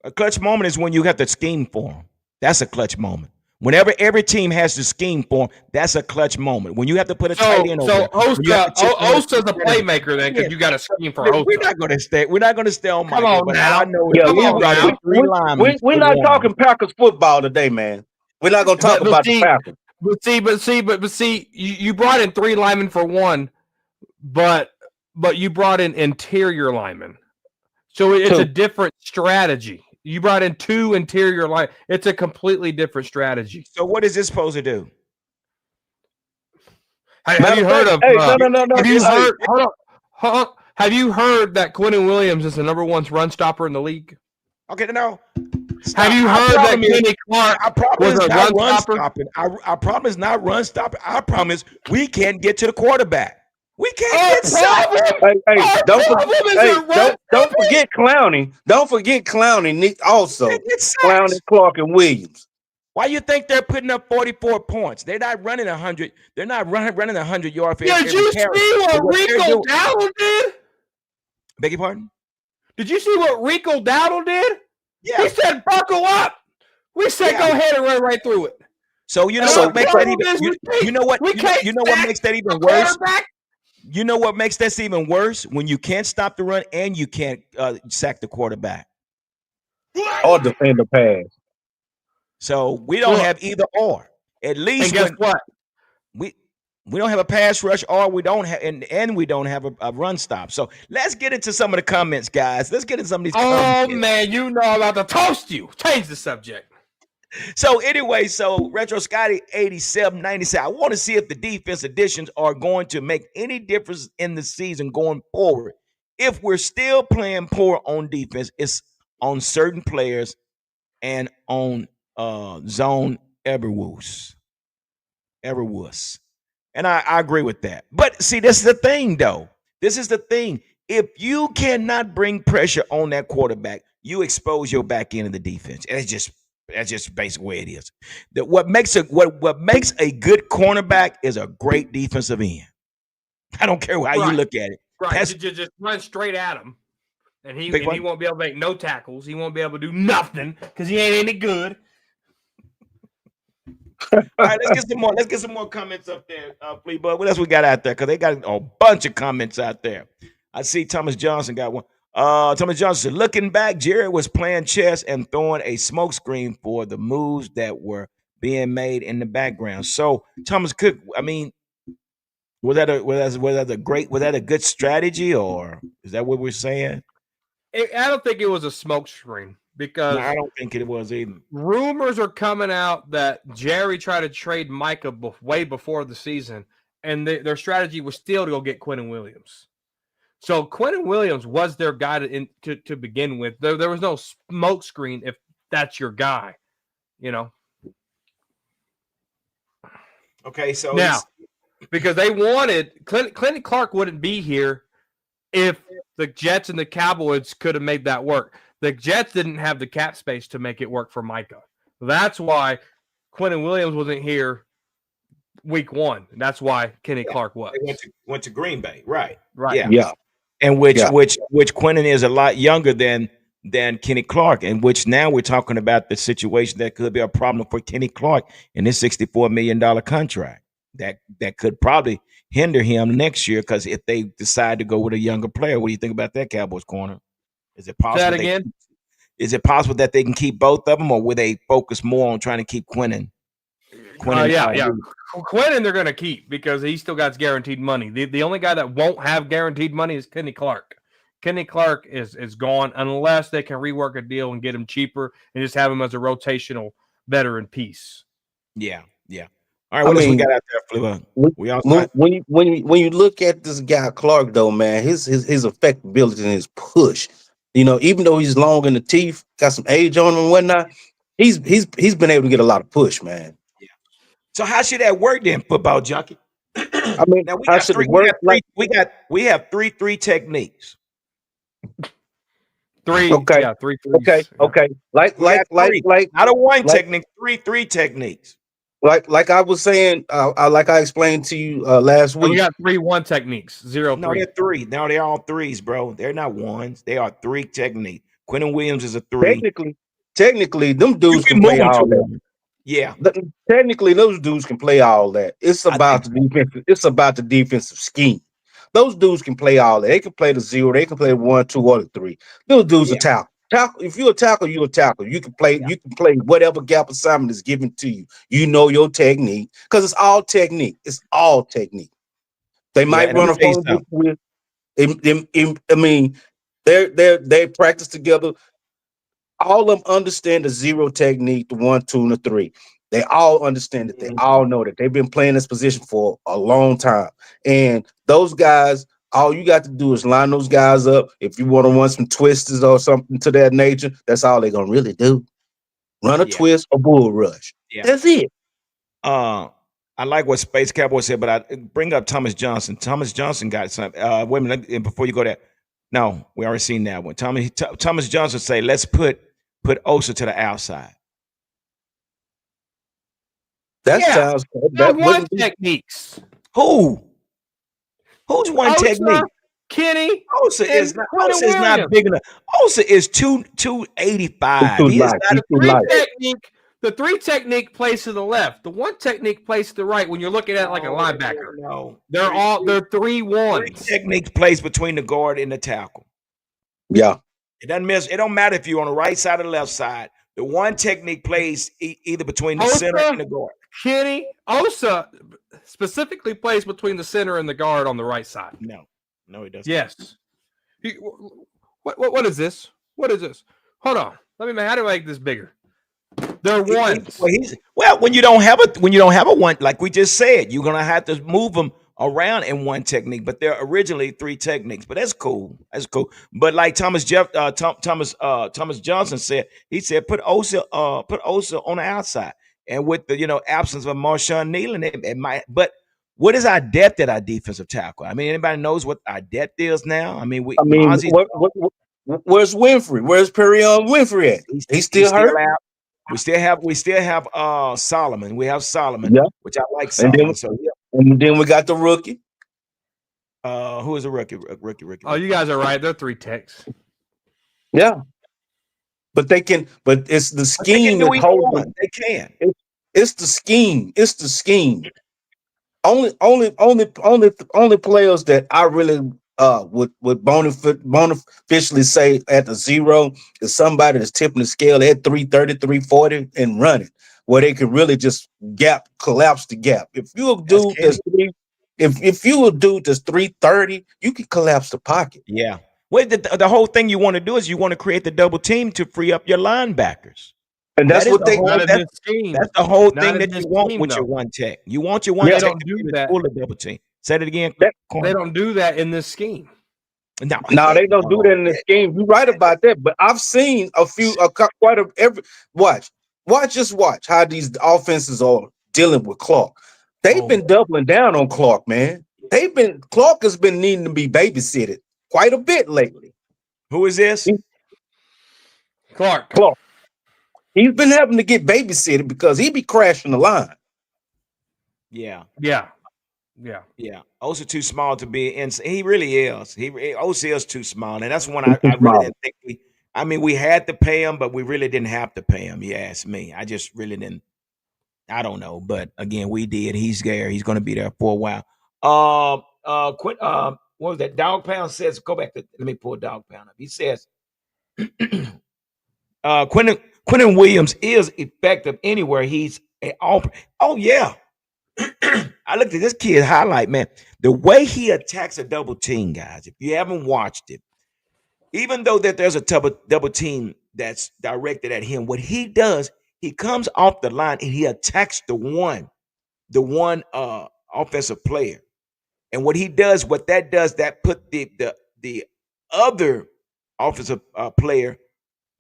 A clutch moment is when you have to scheme for him. That's a clutch moment. Whenever every team has to scheme for him, that's a clutch moment. When you have to put a tight So end over so there, when you have to chip on Osa's a the playmaker then yeah, because you got a scheme for we're Osa. not going to stay. We're not going to stay on Come Michael. on But all I now. know is Yeah, Come we we on brought in now. three linemen we're for not one. talking Packers football today, man. We're not gonna talk But about the see, Packers. you brought in three linemen for one, but you brought in interior linemen. So it's a Too. different strategy. You brought in two interior line. It's a completely different strategy. So what is this supposed to do? Have Matter you of heard fact, of? hey, no. Have you It's heard? Hold on. Have you heard that Quentin Williams is the number one run stopper in the league? okay. No, Have stop. you Our heard that problem is Kenny Clark our problem was is a not run run stopper? stopping. Our problem is not run stopping. Our problem is we can't get to the quarterback. We can't Our get sacked. problem, hey, our don't problem isn't run don't stopping. forget Clowney. Don't forget Clowney. Can't Also, get Clowney, sacks. Clark, and Williams. Why you think they're putting up 44 points? They're not running 100. They're not running 100 yards for Did every you carry. see But what what they're Rico doing, Dowdle did? beg your pardon? Did you see what Rico Dowdle did? He Yeah, said, "Buckle up." We said, yeah. "Go ahead and run right through it." So you And know our what So, makes that problem even is we can't you know what stack makes that a even worse? quarterback. You know what makes this even worse? When you can't stop the run and you can't sack the quarterback. or defend the pass. So we don't Look, have either or. At and least guess when what? we we don't have a pass rush or we don't have and we don't have a run stop. So let's get into some of the comments, guys. Let's get into some of these comments. Oh man, you know I'm about to toast you. Change the subject. So anyway, so Retro Scotty 8797. I want to see if the defense additions are going to make any difference in the season going forward. If we're still playing poor on defense, it's on certain players and on zone everwoos. And I agree with that. But see, this is the thing, though. This is the thing. If you cannot bring pressure on that quarterback, you expose your back end of the defense. And that's just basically the way it is. That what makes a good cornerback is a great defensive end. I don't care how you Right, look at it. right. That's Just run straight at him, and big he one. won't be able to make no tackles. He won't be able to do nothing because he ain't any good. All right, let's get some more. Let's get some more comments up there, Fleetbud. What else we got out there? Because they got a bunch of comments out there. I see Thomas Johnson got one. Thomas Johnson said, looking back, Jerry was playing chess and throwing a smoke screen for the moves that were being made in the background. So Thomas Cook, I mean, was that a good strategy, or is that what we're saying? I don't think it was a smoke screen No, because I don't think it was either. rumors are coming out that Jerry tried to trade Micah way before the season, and their strategy was still to go get Quentin Williams. So Quentin Williams was their guy to begin with. There was no smoke screen if that's your guy, you know. Okay, so Now, because they wanted Clinton Clark wouldn't be here if the Jets and the Cowboys could have made that work. The Jets didn't have the cap space to make it work for Micah. That's why Quentin Williams wasn't here week one. That's why Kenny Clark was. they went to Green Bay, right? Right. Yeah. Yeah, And yeah. which Quentin is a lot younger than Kenny Clark, and which now we're talking about the situation that could be a problem for Kenny Clark in his $64 million contract. That could probably hinder him next year because if they decide to go with a younger player, what do you think about that Cowboys corner? Is it Say possible that again. is it possible that they can keep both of them, or will they focus more on trying to keep Quentin? Yeah. Quentin they're going to keep because he still got guaranteed money. The only guy that won't have guaranteed money is Kenny Clark. Kenny Clark is gone unless they can rework a deal and get him cheaper and just have him as a rotational veteran piece. Yeah. All right, I what else we mean, got out there, Fliver? We all when you look at this guy Clark though, man, his effectability and his push, even though he's long in the teeth, got some age on him and whatnot, he's been able to get a lot of push, man. So how should that work then, football junkie? I mean, Now we how got should three. it work? Like, We have three techniques. Three okay, threes. Yeah. okay, We got three, not a one like technique. Three techniques. like I was saying, like I explained to you last And we week. got 3-1 techniques. 0-3. No, they're three. No, they're all threes, bro. They're not ones. They are three techniques. Quentin Williams is a three. Technically. technically, them You dudes can can move play them to all that. one. Yeah, Technically, those dudes can play all that. It's I think about the so. defense. It's about the defensive scheme. Those dudes can play all that. They can play the zero. They can play the one, two, or the three. Those dudes are Yeah, tackle. Tackle. If you're a tackle, you're a tackle. You can play. yeah, You can play whatever gap assignment is given to you. You know your technique because it's all technique. It's all technique. They yeah. might And let run me a tell you phone something. with. I mean, they practice together. All of them understand the zero technique, the one, two, and the three. They all understand it. They Mhm. all know that they've been playing this position for a long time. And those guys, all you got to do is line those guys up. If you want to run some twisters or something to that nature, that's all they're gonna really do. Run a Yeah, twist or bull rush. yeah. That's it. Uh, I like what Space Cowboy said, but I bring up Thomas Johnson. Thomas Johnson got something. Wait a minute, and before you go there, no, we already seen that one. Thomas Johnson say, let's put Osa to the outside. That Yeah, sounds have that one wouldn't be. techniques. Who? Who's one Osa, technique? Kenny, Osa and is not. Quentin Osa is not Williams. big enough. Osa is He's 285. too He is light. not He's a The too big three light. man. technique, the three technique plays to the left. The one technique plays to the right. When you're looking at it like a No, linebacker, no. they're three Three ones. techniques plays between the guard and the tackle. Yeah. It doesn't miss. It don't matter if you're on the right side or the left side. The one technique plays either between the center and Osa, the guard. Kenny, Osa specifically plays between the center and the guard on the right side. No, no, he does not. Yes. What is this? What is this? Hold on. How do I make this bigger? They're ones. Well, when you don't have a one, like we just said, you're gonna have to move them around in one technique. But they're originally three techniques. But that's cool. That's cool. But like Thomas Johnson said, he said put Osa on the outside, and with the absence of Marshawn Nealon, it might. But what is our depth at our defensive tackle? I mean, anybody knows what our depth is now? I mean, I mean, Mozzie's where's Winfrey? Where's Perion Winfrey at? He's he's still still hurt. out. We still have Solomon. We have Solomon, Yeah. which I like And then Solomon. So yeah. we got the rookie. Who is a rookie? Oh, you guys are right. They're three techs. Yeah. But it's the But they can scheme do that either holds one. them. They can. It's the scheme. It's the scheme. Only players that I really would officially say at the zero is somebody that's tipping the scale at 330, 340 and running, where they can really just collapse the gap. If you're a That's dude Kenny. that's if you a dude that's 330, you can collapse the pocket. Yeah. Well, the whole thing you want to do is you want to create the double team to free up your linebackers. And That that's is what the they whole. Not in That's this scheme. that's the whole Not thing in that this you want scheme, with your though. one tech. You want your one yeah, They tech don't to do be able to that. pull the double team. Say it again, that They corner. don't do that in this scheme. No, no, heck they don't do that no. in this game. You're right about that, but I've seen quite a every watch, watch how these offenses are dealing with Clark. They've Oh, been doubling down on Clark, man. Clark has been needing to be babysitted quite a bit lately. who is this? He- Clark. Clark, he's been having to get babysitted because he be crashing the line. Yeah. Yeah. Yeah. Yeah, Osa too small to be in. He really is. Osa is too small, and that's one He's too I really small. didn't think we. I mean, we had to pay him, but we really didn't have to pay him. You ask me. I just really didn't. I don't know, but again, we did. He's there. He's going to be there for a while. Quit. What was that? Dog Pound says. Go back to. Let me pull Dog Pound up. He says. Quentin Williams is effective anywhere he's all. Oh yeah. I looked at this kid highlight, man. The way he attacks a double team, guys. If you haven't watched it, even though that there's a double team that's directed at him, what he does, he comes off the line and he attacks the one offensive player. And what that does, that put the other offensive player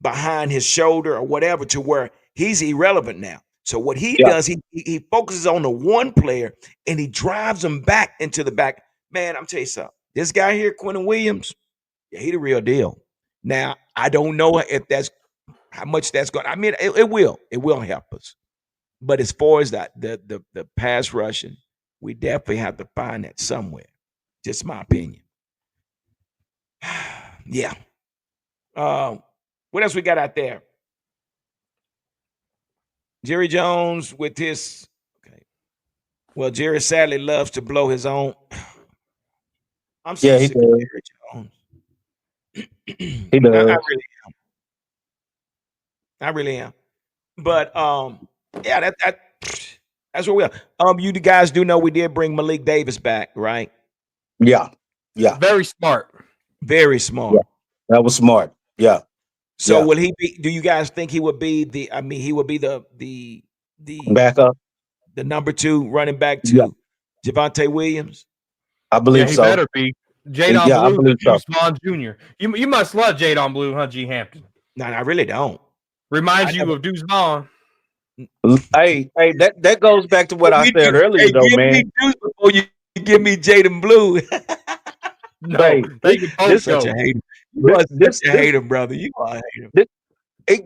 behind his shoulder or whatever to where he's irrelevant now. So what he Yeah, does, he focuses on the one player and he drives him back into the back. Man, I'm telling you something. This guy here, Quentin Williams, yeah, he the real deal. Now, I don't know if that's how much that's going. I mean, it will help us. But as far as the pass rushing, we definitely have to find that somewhere. Just my opinion. Yeah. Uh, what else we got out there? Jerry Jones with his. Okay. Well, Jerry sadly loves to blow his own. I'm so Yeah, he sick of does. Jerry Jones. He I does. really, I really am. But yeah, that's what we are. You guys do know we did bring Malik Davis back, right? Yeah. Yeah. Very smart. Very Yeah. smart. That was smart. Yeah. So Yeah. will he be? Do you guys think he would be the? I mean, he would be the Back up. the number two running back Yeah. to Javante Williams. I Yeah, believe he so. better be. Jadon Yeah, I Blue, the believe so. Deuce Vaughn Jr. You must love Jadon Blue, huh, G. Hampton? No, I really don't. I Reminds you never. of Deuce Vaughn. Hey, that goes back to what Give I me, said earlier, hey, though, give me man. Deuce before you give me Jaden Blue. No, Hey, they can You're both such a go. hater. You this, are such this, a this, hater, brother. You are a hater. this,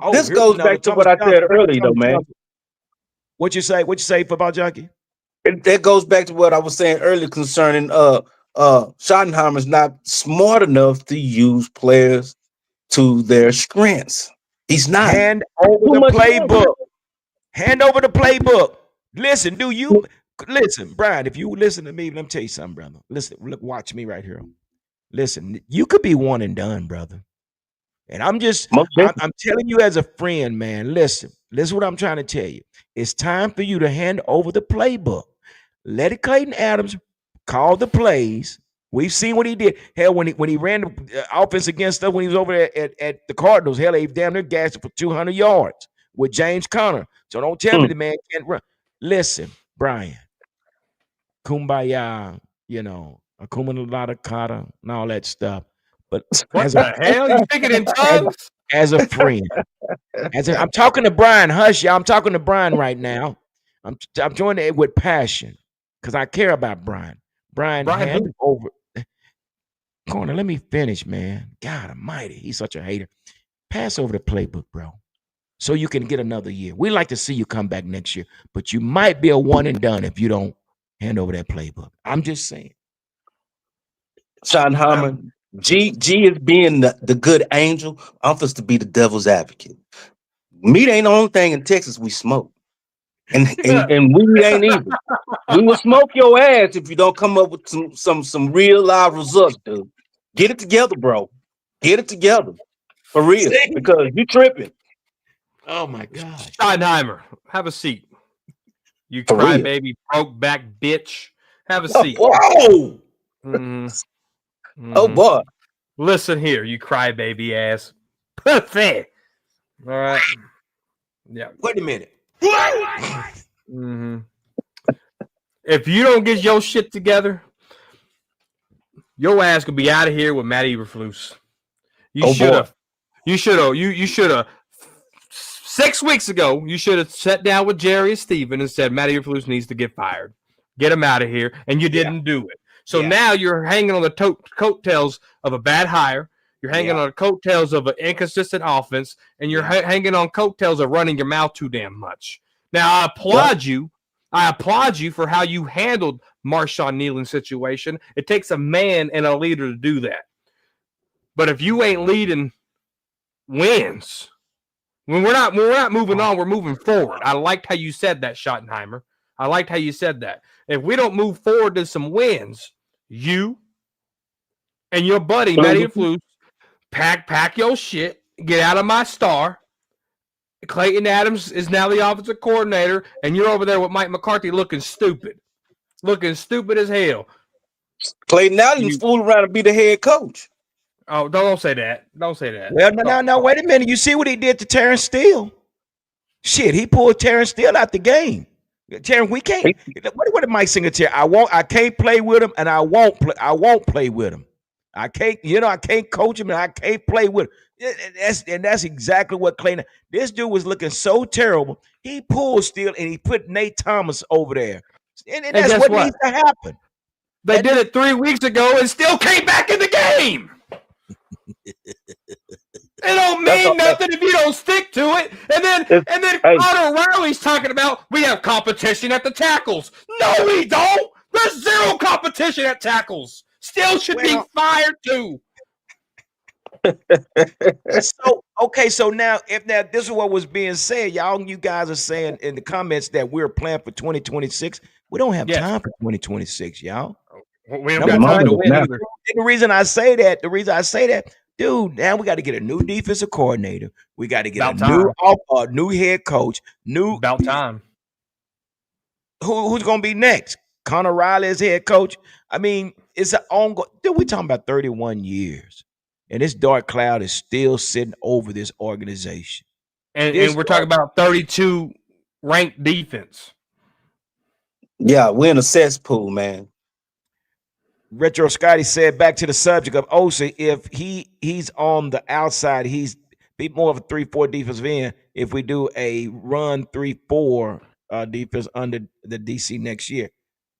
Oh, this here's goes another back to Thomas what I said Johnson. earlier, though, Thomas man. Johnson. What you say? What you say for about Junkie? That goes back to what I was saying earlier concerning Schottenheimer's not smart enough to use players to their strengths. He's not. Hand over Too the much money. playbook. Hand over the playbook. Listen, do you listen, Brian? If you listen to me, let me tell you something, brother. Listen, look, watch me right here. Listen, you could be one and done, brother. And Most definitely. I'm telling you as a friend, man. Listen what I'm trying to tell you. It's time for you to hand over the playbook. Let it Clayton Adams call the plays. We've seen what he did. Hell, when he ran the offense against us when he was over there at the Cardinals, hell, he damn near gassed it for 200 yards with James Conner. So don't tell me Hmm. the man can't run. Listen, Brian, kumbaya, akuma Lattakata, kata, and all that stuff. But What the hell? You speaking in as, tongues? as a friend, I'm talking to Brian. Hush, y'all. I'm talking to Brian right now. I'm joining it with passion because I care about Brian. Brian, Brian hand who? it over. Corner, let me finish, man. God Almighty, he's such a hater. Pass over the playbook, bro, so you can get another year. We like to see you come back next year, but you might be a one and done if you don't hand over that playbook. I'm just saying. Schottenheimer, G is being the good angel. I'm supposed to be the devil's advocate. Meat ain't the only thing in Texas we smoke. And weed ain't either. We will smoke your ass if you don't come up with some real live results, dude. Get it together, bro. Get it together. For real. See? Because you tripping. Oh my gosh. Schottenheimer, have a seat. You For real. crybaby, broke back bitch. Have a Oh seat. boy. Oh, hmm Oh hmm boy. Listen here, you crybaby ass. Pathetic. All right. Yeah. wait a minute. hmm If you don't get your shit together, your ass could be out of here with Matt Eberflus. You Oh should boy. have. You should have. You should have. 6 weeks ago, you should have sat down with Jerry and Steven and said Matt Eberflus needs to get fired. Get him out of here, and you Yeah. didn't do it. So Yeah. now you're hanging on the coattails of a bad hire. You're hanging Yeah. on the coattails of an inconsistent offense, and you're Yeah. hanging on coattails of running your mouth too damn much. Now I Yeah. applaud you. I applaud you for how you handled Marshawn Nealon's situation. It takes a man and a leader to do that. But if you ain't leading wins, when we're not moving on, we're moving forward. I liked how you said that, Schottenheimer. I liked how you said that. If we don't move forward to some wins, you and your buddy Matty Mhm. Flus pack your shit, get out of my star. Clayton Adams is now the offensive coordinator, and you're over there with Mike McCarthy looking stupid as hell. Clayton Allen's You fooling around to be the head coach. don't say that. Don't say that. Well, no. Wait a minute. You see what he did to Terrence Steele? Shit, he pulled Terrence Steele out the game. Terrence, we can't. What did Mike Singletary? I can't play with him, and I won't play. I won't play with him. I can't. I can't coach him, and I can't play with him. That's exactly what Clayton. This dude was looking so terrible. He pulled Steele, and he put Nate Thomas over there, and And that's guess what what? needs to happen. They did it 3 weeks ago and still came back in the game. It don't That's mean all. nothing if you don't stick to it. And then Hey, Connor Riley's talking about we have competition at the tackles. No, we don't. There's zero competition at tackles. Still should be Well, fired too. So okay, so now if now this is what was being said, y'all, you guys are saying in the comments that we're planning for 2026. We don't have Yes, time for 2026, y'all. we don't The Number got time one, to moment is win now. either. and the reason I say that, dude, now we got to get a new defensive coordinator. We got to get About time. a new head coach. New About time. who's gonna be next? Connor Riley as head coach. I mean, it's an ongoing. Dude, we talking about 31 years, and this dark cloud is still sitting over this organization. And This we're talking about 32 ranked defense. Yeah, we're in a cesspool, man. Retro Scotty said back to the subject of Osa, if he's on the outside, he's be more of a 3-4 defensive end. If we do a run 3-4 defense under the DC next year,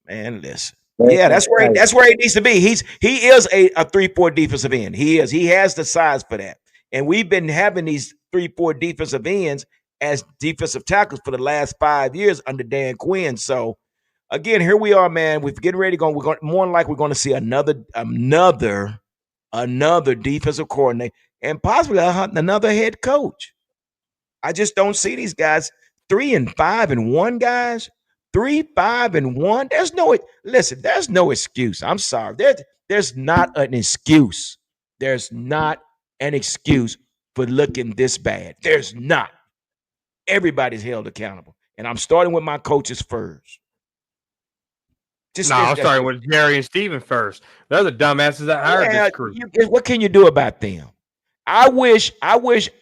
man, listen. Yeah, Hey, that's where he needs to be. He is a 3-4 defensive end. He is. He has the size for that. And we've been having these 3-4 defensive ends as defensive tackles for the last 5 years under Dan Quinn. So again, here we are, man. We're getting ready to go. We're going more than likely we're going to see another defensive coordinator and possibly another head coach. I just don't see these guys 3-5-1 guys. 3-5-1. There's no excuse. I'm sorry. There's not an excuse. There's not an excuse for looking this bad. There's not. Everybody's held accountable. And I'm starting with my coaches first. No, I'm That's starting just with Jerry and Steven first. They're the dumbasses that hired yeah. this crew. What can you do about them? I wish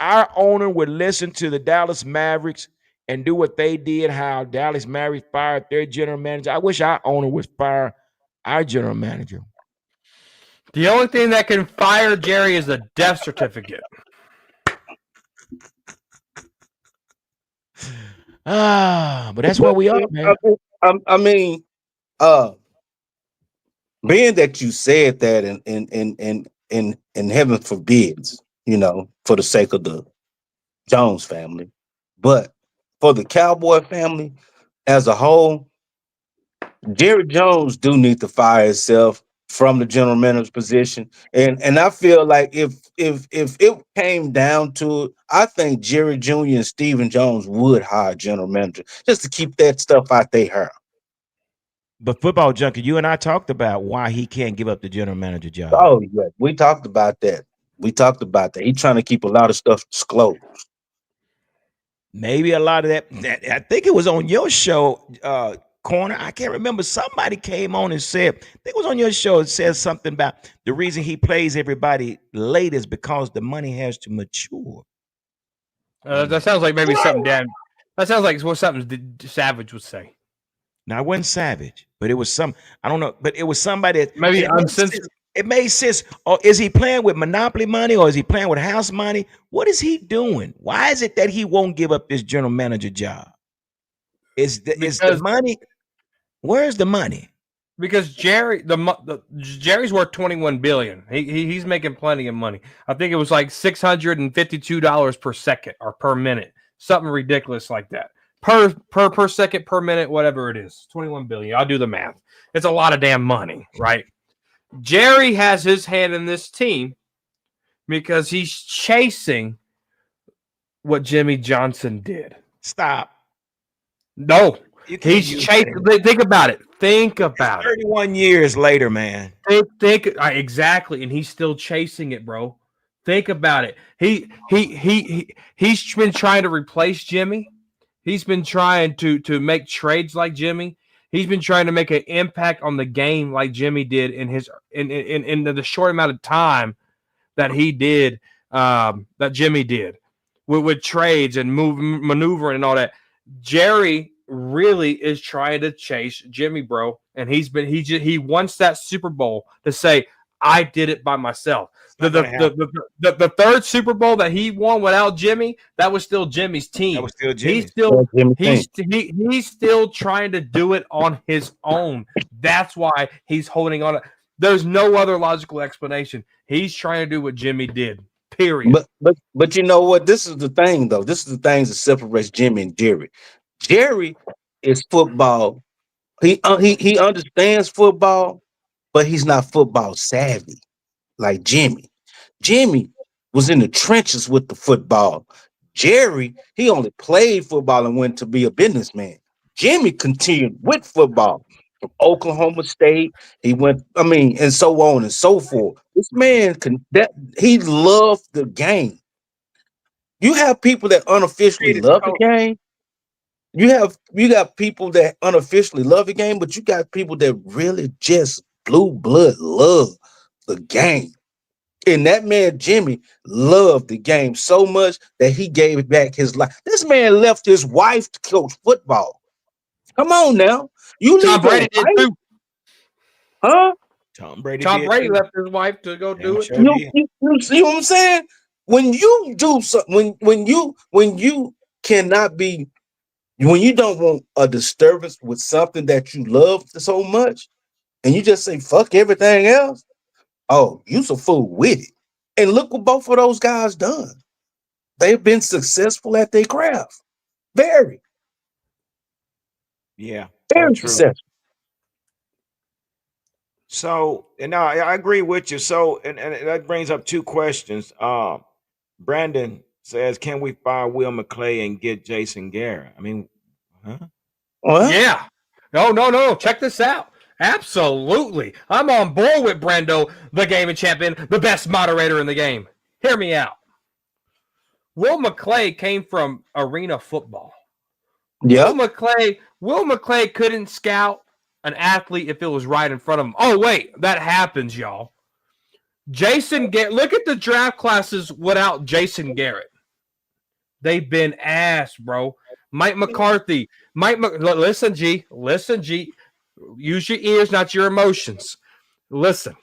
our owner would listen to the Dallas Mavericks and do what they did. How Dallas Mavericks fired their general manager. I wish our owner would fire our general manager. The only thing that can fire Jerry is a death certificate. But that's where but we are, man. I mean, uh, being that you said that, and heaven forbids, for the sake of the Jones family, but for the Cowboy family as a whole, Jerry Jones do need to fire himself from the general manager position, and I feel like if it came down to it, I think Jerry Jr. and Stephen Jones would hire general manager just to keep that stuff out their hair. But football junkie, you and I talked about why he can't give up the general manager job. Oh yeah, we talked about that. We talked about that. He's trying to keep a lot of stuff disclosed. Maybe a lot of that I think it was on your show, Corner. I can't remember. Somebody came on and said, I think it was on your show, it says something about the reason he plays everybody late is because the money has to mature. That sounds like maybe something Dan. That sounds like what something Savage would say. Now it wasn't Savage, but it was some, I don't know, but it was somebody that Maybe and it made uncensored. sense. It made sense. Or is he playing with monopoly money or is he playing with house money? What is he doing? Why is it that he won't give up this general manager job? Is the Because money? Where's the money? because Jerry's worth 21 billion. He's making plenty of money. I think it was like $652 per second or per minute, something ridiculous like that. Per second, per minute, whatever it is. 21 billion. I'll do the math. It's a lot of damn money, right? Jerry has his hand in this team because he's chasing what Jimmy Johnson did. Stop. No, You can't he's use chasing. that. Think about it. Think It's about it. 31 years later, man. Exactly, and he's still chasing it, bro. Think about it. He's been trying to replace Jimmy. He's been trying to make trades like Jimmy. He's been trying to make an impact on the game like Jimmy did in the short amount of time that he did, that Jimmy did with trades and maneuvering and all that. Jerry really is trying to chase Jimmy, bro, and he wants that Super Bowl to say I did it by myself. It's The not the, gonna happen. the third Super Bowl that he won without Jimmy, that was still Jimmy's That team. was still He's Jimmy's. still That's Jimmy thing. he's still trying to do it on his own. That's why he's holding on. There's no other logical explanation. He's trying to do what Jimmy did. Period. But you know what? This is the thing, though. This is the things that separates Jimmy and Jerry. Jerry is football. He understands football, but he's not football savvy like Jimmy. Jimmy was in the trenches with the football. Jerry, he only played football and went to be a businessman. Jimmy continued with football from Oklahoma State. He went, I mean, and so on and so forth. This man can that he loved the game. You have people that unofficially Greatest love the coach. game. You got people that unofficially love the game, but you got people that really just blue blood love the game. And that man Jimmy loved the game so much that he gave back his life. This man left his wife to coach football. Come on now. You Tom leave your Brady did wife, too. huh? Tom Brady Tom did Brady too. left his wife to go Damn do it sure too. did. You see what I'm saying? When you do something, when you cannot be when you don't want a disturbance with something that you love so much, and you just say fuck everything else, oh, you's a fool with it. And look what both of those guys done. They've been successful at their craft. Very, Yeah, so very true. successful. So, and now I agree with you. So, and that brings up two questions. Brandon says, "Can we fire Will McClay and get Jason Garrett?" I mean, huh? Well, Yeah. No. Check this out. Absolutely. I'm on board with Brando, the gaming champion, the best moderator in the game. Hear me out. Will McClay came from arena football. yeah. Will McClay couldn't scout an athlete if it was right in front of him. Oh, wait, that happens, y'all. Jason Garrett, look at the draft classes without Jason Garrett. They've been ass, bro. Mike McCarthy. Listen, G. Listen, G. Use your ears, not your emotions. Listen.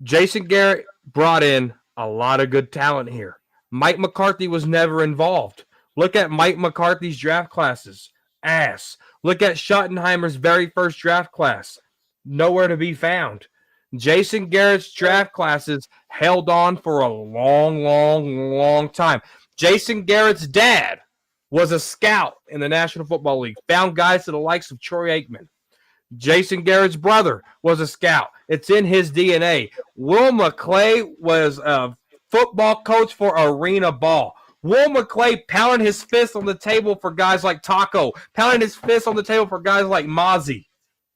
Jason Garrett brought in a lot of good talent here. Mike McCarthy was never involved. Look at Mike McCarthy's draft classes. Ass. Look at Schottenheimer's very first draft class. Nowhere to be found. Jason Garrett's draft classes held on for a long time. Jason Garrett's dad was a scout in the National Football League, found guys to the likes of Troy Aikman. Jason Garrett's brother was a scout. It's in his DNA. Will McClay was a football coach for arena ball. Will McClay pounding his fist on the table for guys like Taco, pounding his fist on the table for guys like Mozzie.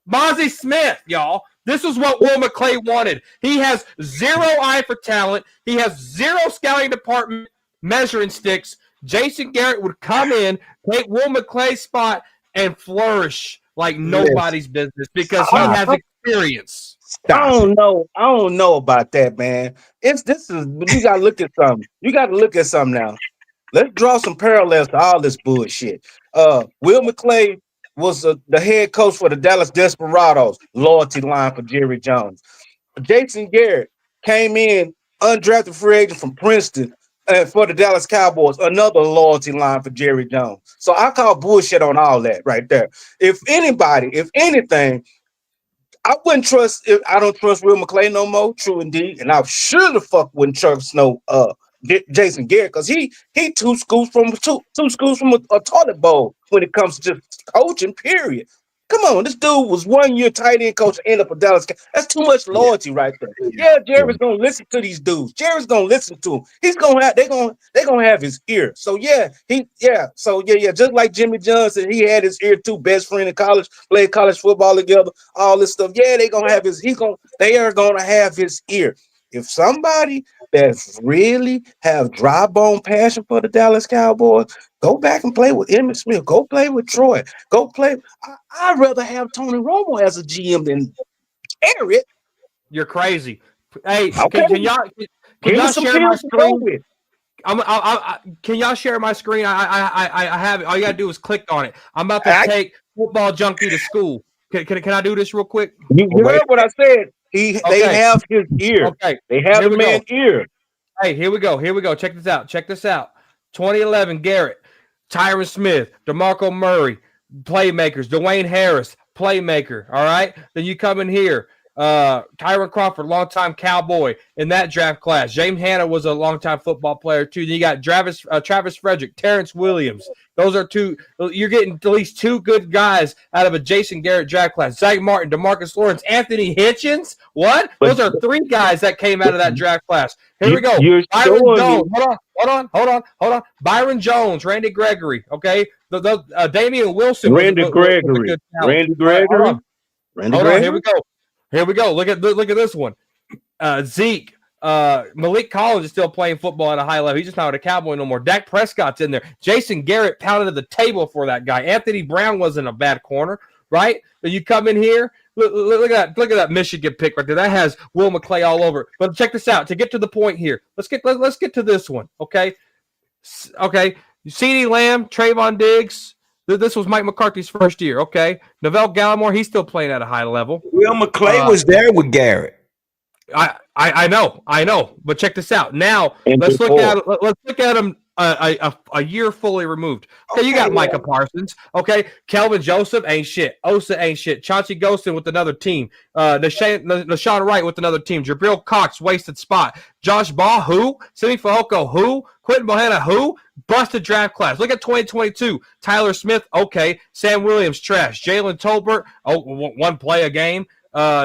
Mozzie Smith, y'all. This is what Will McClay wanted. He has zero eye for talent. He has zero scouting department measuring sticks. Jason Garrett would come in, take Will McClay's spot, and flourish like Listen, nobody's business because he I, has I, experience. I Stop it. don't know. I don't know about that, man. It's this is you gotta look at something. You gotta look at something now. Let's draw some parallels to all this bullshit. Will McClay was the head coach for the Dallas Desperados, loyalty line for Jerry Jones. Jason Garrett came in undrafted free agent from Princeton for the Dallas Cowboys, another loyalty line for Jerry Jones. So I call bullshit on all that right there. If anybody, if anything, I wouldn't trust. I don't trust Will McClay no more. True indeed, and I sure the fuck wouldn't trust no Jason Garrett because he two schools from a toilet bowl when it comes to just coaching. Period. Come on, this dude was 1 year tight end coach, end up a Dallas. That's too much Yeah, loyalty right there. yeah, Yeah, yeah. Jerry's gonna listen to these dudes. Jerry's gonna listen to them. He's gonna have they gonna have his ear. So yeah. Just like Jimmy Johnson, he had his ear too. Best friend in college, played college football together, all this stuff. Yeah, they are gonna have his ear. If somebody that's really have dry bone passion for the Dallas Cowboys, go back and play with Emmitt Smith. Go play with Troy. Go play. I'd rather have Tony Romo as a GM than Garrett. You're crazy. Hey, Okay, can give me y'all some share my pills to go screen? with. Can y'all share my screen? I have it. All you gotta do is click on it. I'm about to I, take football junkie to school. Can I do this real quick? you Well, heard wait. what I said. They Okay. have his ear. Okay. They have Here the we go. man ear. Hey, here we go. Here we go. Check this out. 2011, Garrett, Tyron Smith, DeMarco Murray, playmakers. Dwayne Harris, playmaker. All right. Then you come in here. Tyron Crawford, longtime Cowboy in that draft class. James Hanna was a longtime football player too. Then you got Travis Frederick, Terrence Williams. Those are two. You're getting at least two good guys out of a Jason Garrett draft class. Zach Martin, DeMarcus Lawrence, Anthony Hitchens. What? But Those are three guys that came out of that draft class. Here we go. you're Byron showing me Jones. Hold on. Byron Jones, Randy Gregory. Okay. Damian Wilson was Randy a Gregory. good talent. Randy All right, Gregory. Randy hold on. Here Gregory. we go. Here we go. Look at this one. Zeke. Malik Collins is still playing football at a high level. He's just not a Cowboy no more. Dak Prescott's in there. Jason Garrett pounded at the table for that guy. Anthony Brown wasn't a bad corner, right? But you come in here, look at that Michigan pick right there. That has Will McClay all over. But check this out. To get to the point here, let's get to this one. Okay. CeeDee Lamb, Trayvon Diggs. This was Mike McCarthy's first year. Okay. Neville Gallimore, he's still playing at a high level. Will McClay was there with Garrett. I know, but check this out. Now let's look at him a year fully removed. Okay, you got Micah Parsons. Okay, Kelvin Joseph ain't shit. Osa ain't shit. Chauncey Golston with another team. Nashawn Wright with another team. Jabril Cox wasted spot. Josh Ball who? Simi Fehoko who? Quentin Bohanna who? Busted draft class. Look at 2022. Tyler Smith okay. Sam Williams trash. Jalen Tolbert one play a game.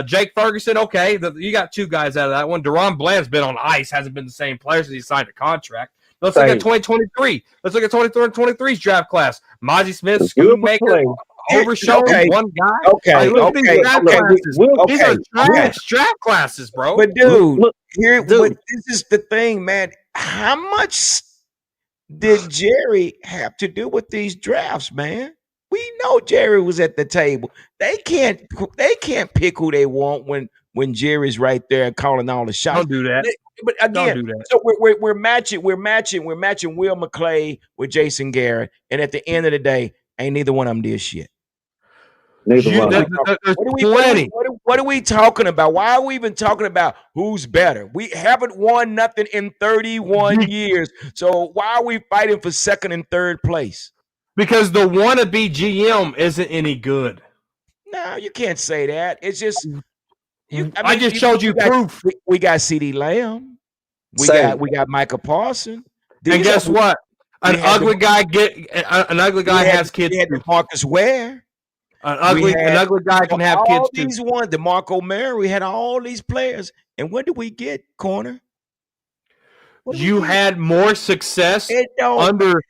Jake Ferguson, okay. You got two guys out of that one. Deron Bland's been on ice, hasn't been the same player since he signed a contract. Let's look at 2023. Let's look at 2023's draft class. Maji Smith, Schoonmaker, Overshown, one guy. Okay. These are trash draft classes, bro. But dude, this is the thing, man. How much did Jerry have to do with these drafts, man? We know Jerry was at the table. They can't pick who they want when Jerry's right there calling all the shots. Don't do that. But again, Don't do that. so we're matching Will McClay with Jason Garrett, and at the end of the day, ain't neither one of them did shit. There's plenty. What are we talking about? Why are we even talking about who's better? We haven't won nothing in 31 years. So why are we fighting for second and third place? Because the wannabe GM isn't any good. No, you can't say that. It's just I just showed you proof. We got CeeDee Lamb. We got Micah Parsons. And guess what? An ugly guy has kids. We had Marcus Ware. An ugly guy can have kids too. All these ones, DeMarco Murray, we had all these players. And what did we get, corner? You had more success under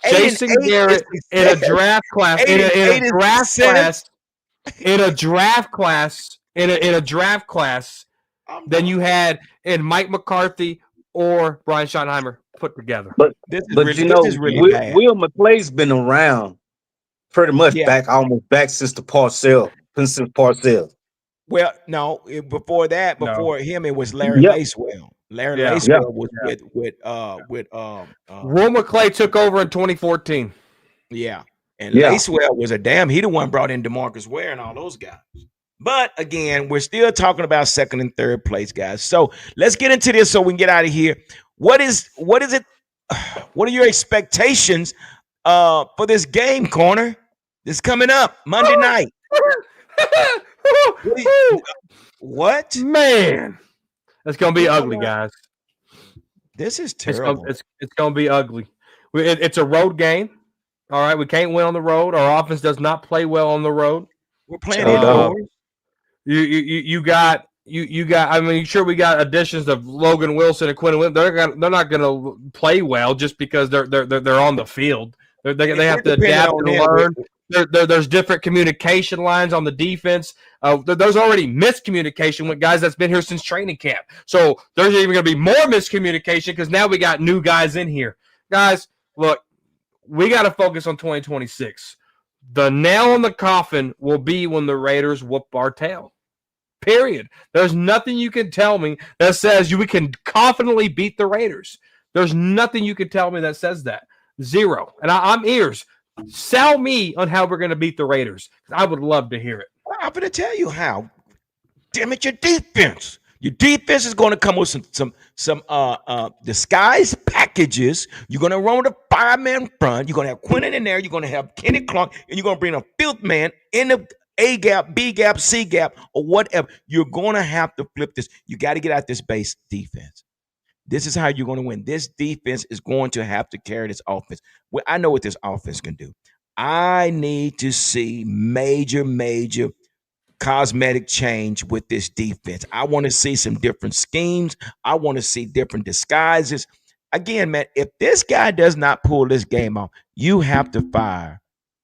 Jason Garrett in a draft class. In a draft class than you had in Mike McCarthy or Brian Schottenheimer put together. But really bad. Will McClay's been around pretty much almost back since Parcells. Well, no, before him, it was Larry Lacewell. Larry Lacewell was with Will McClay took over in 2014. Yeah. And Lacewell was he the one brought in DeMarcus Ware and all those guys. But again, we're still talking about second and third place, guys. So let's get into this so we can get out of here. What is it? What are your expectations for this game, corner? This coming up Monday night. What? Man. It's gonna be ugly, guys. This is terrible. It's gonna be ugly. It's a road game. All right, we can't win on the road. Our offense does not play well on the road. We're playing indoors. You got. I mean, sure, we got additions of Logan Wilson and Quinn. They're not gonna play well just because they're on the field. They have to adapt and learn. There's different communication lines on the defense. There's already miscommunication with guys that's been here since training camp. So there's even going to be more miscommunication because now we got new guys in here. Guys, look, we got to focus on 2026. The nail in the coffin will be when the Raiders whoop our tail. Period. There's nothing you can tell me that says we can confidently beat the Raiders. There's nothing you can tell me that says that. Zero. And I'm ears. Sell me on how we're going to beat the Raiders. I would love to hear it. Well, I'm going to tell you how. Damn it, your defense. Your defense is going to come with some disguise packages. You're going to run with a five-man front. You're going to have Quentin in there. You're going to have Kenny Clark, and you're going to bring a fifth man in A gap, B gap, C gap, or whatever. You're going to have to flip this. You got to get out this base defense. This is how you're going to win. This defense is going to have to carry this offense. Well, I know what this offense can do. I need to see major cosmetic change with this defense. I want to see some different schemes. I want to see different disguises. Again, man, if this guy does not pull this game off, you have to fire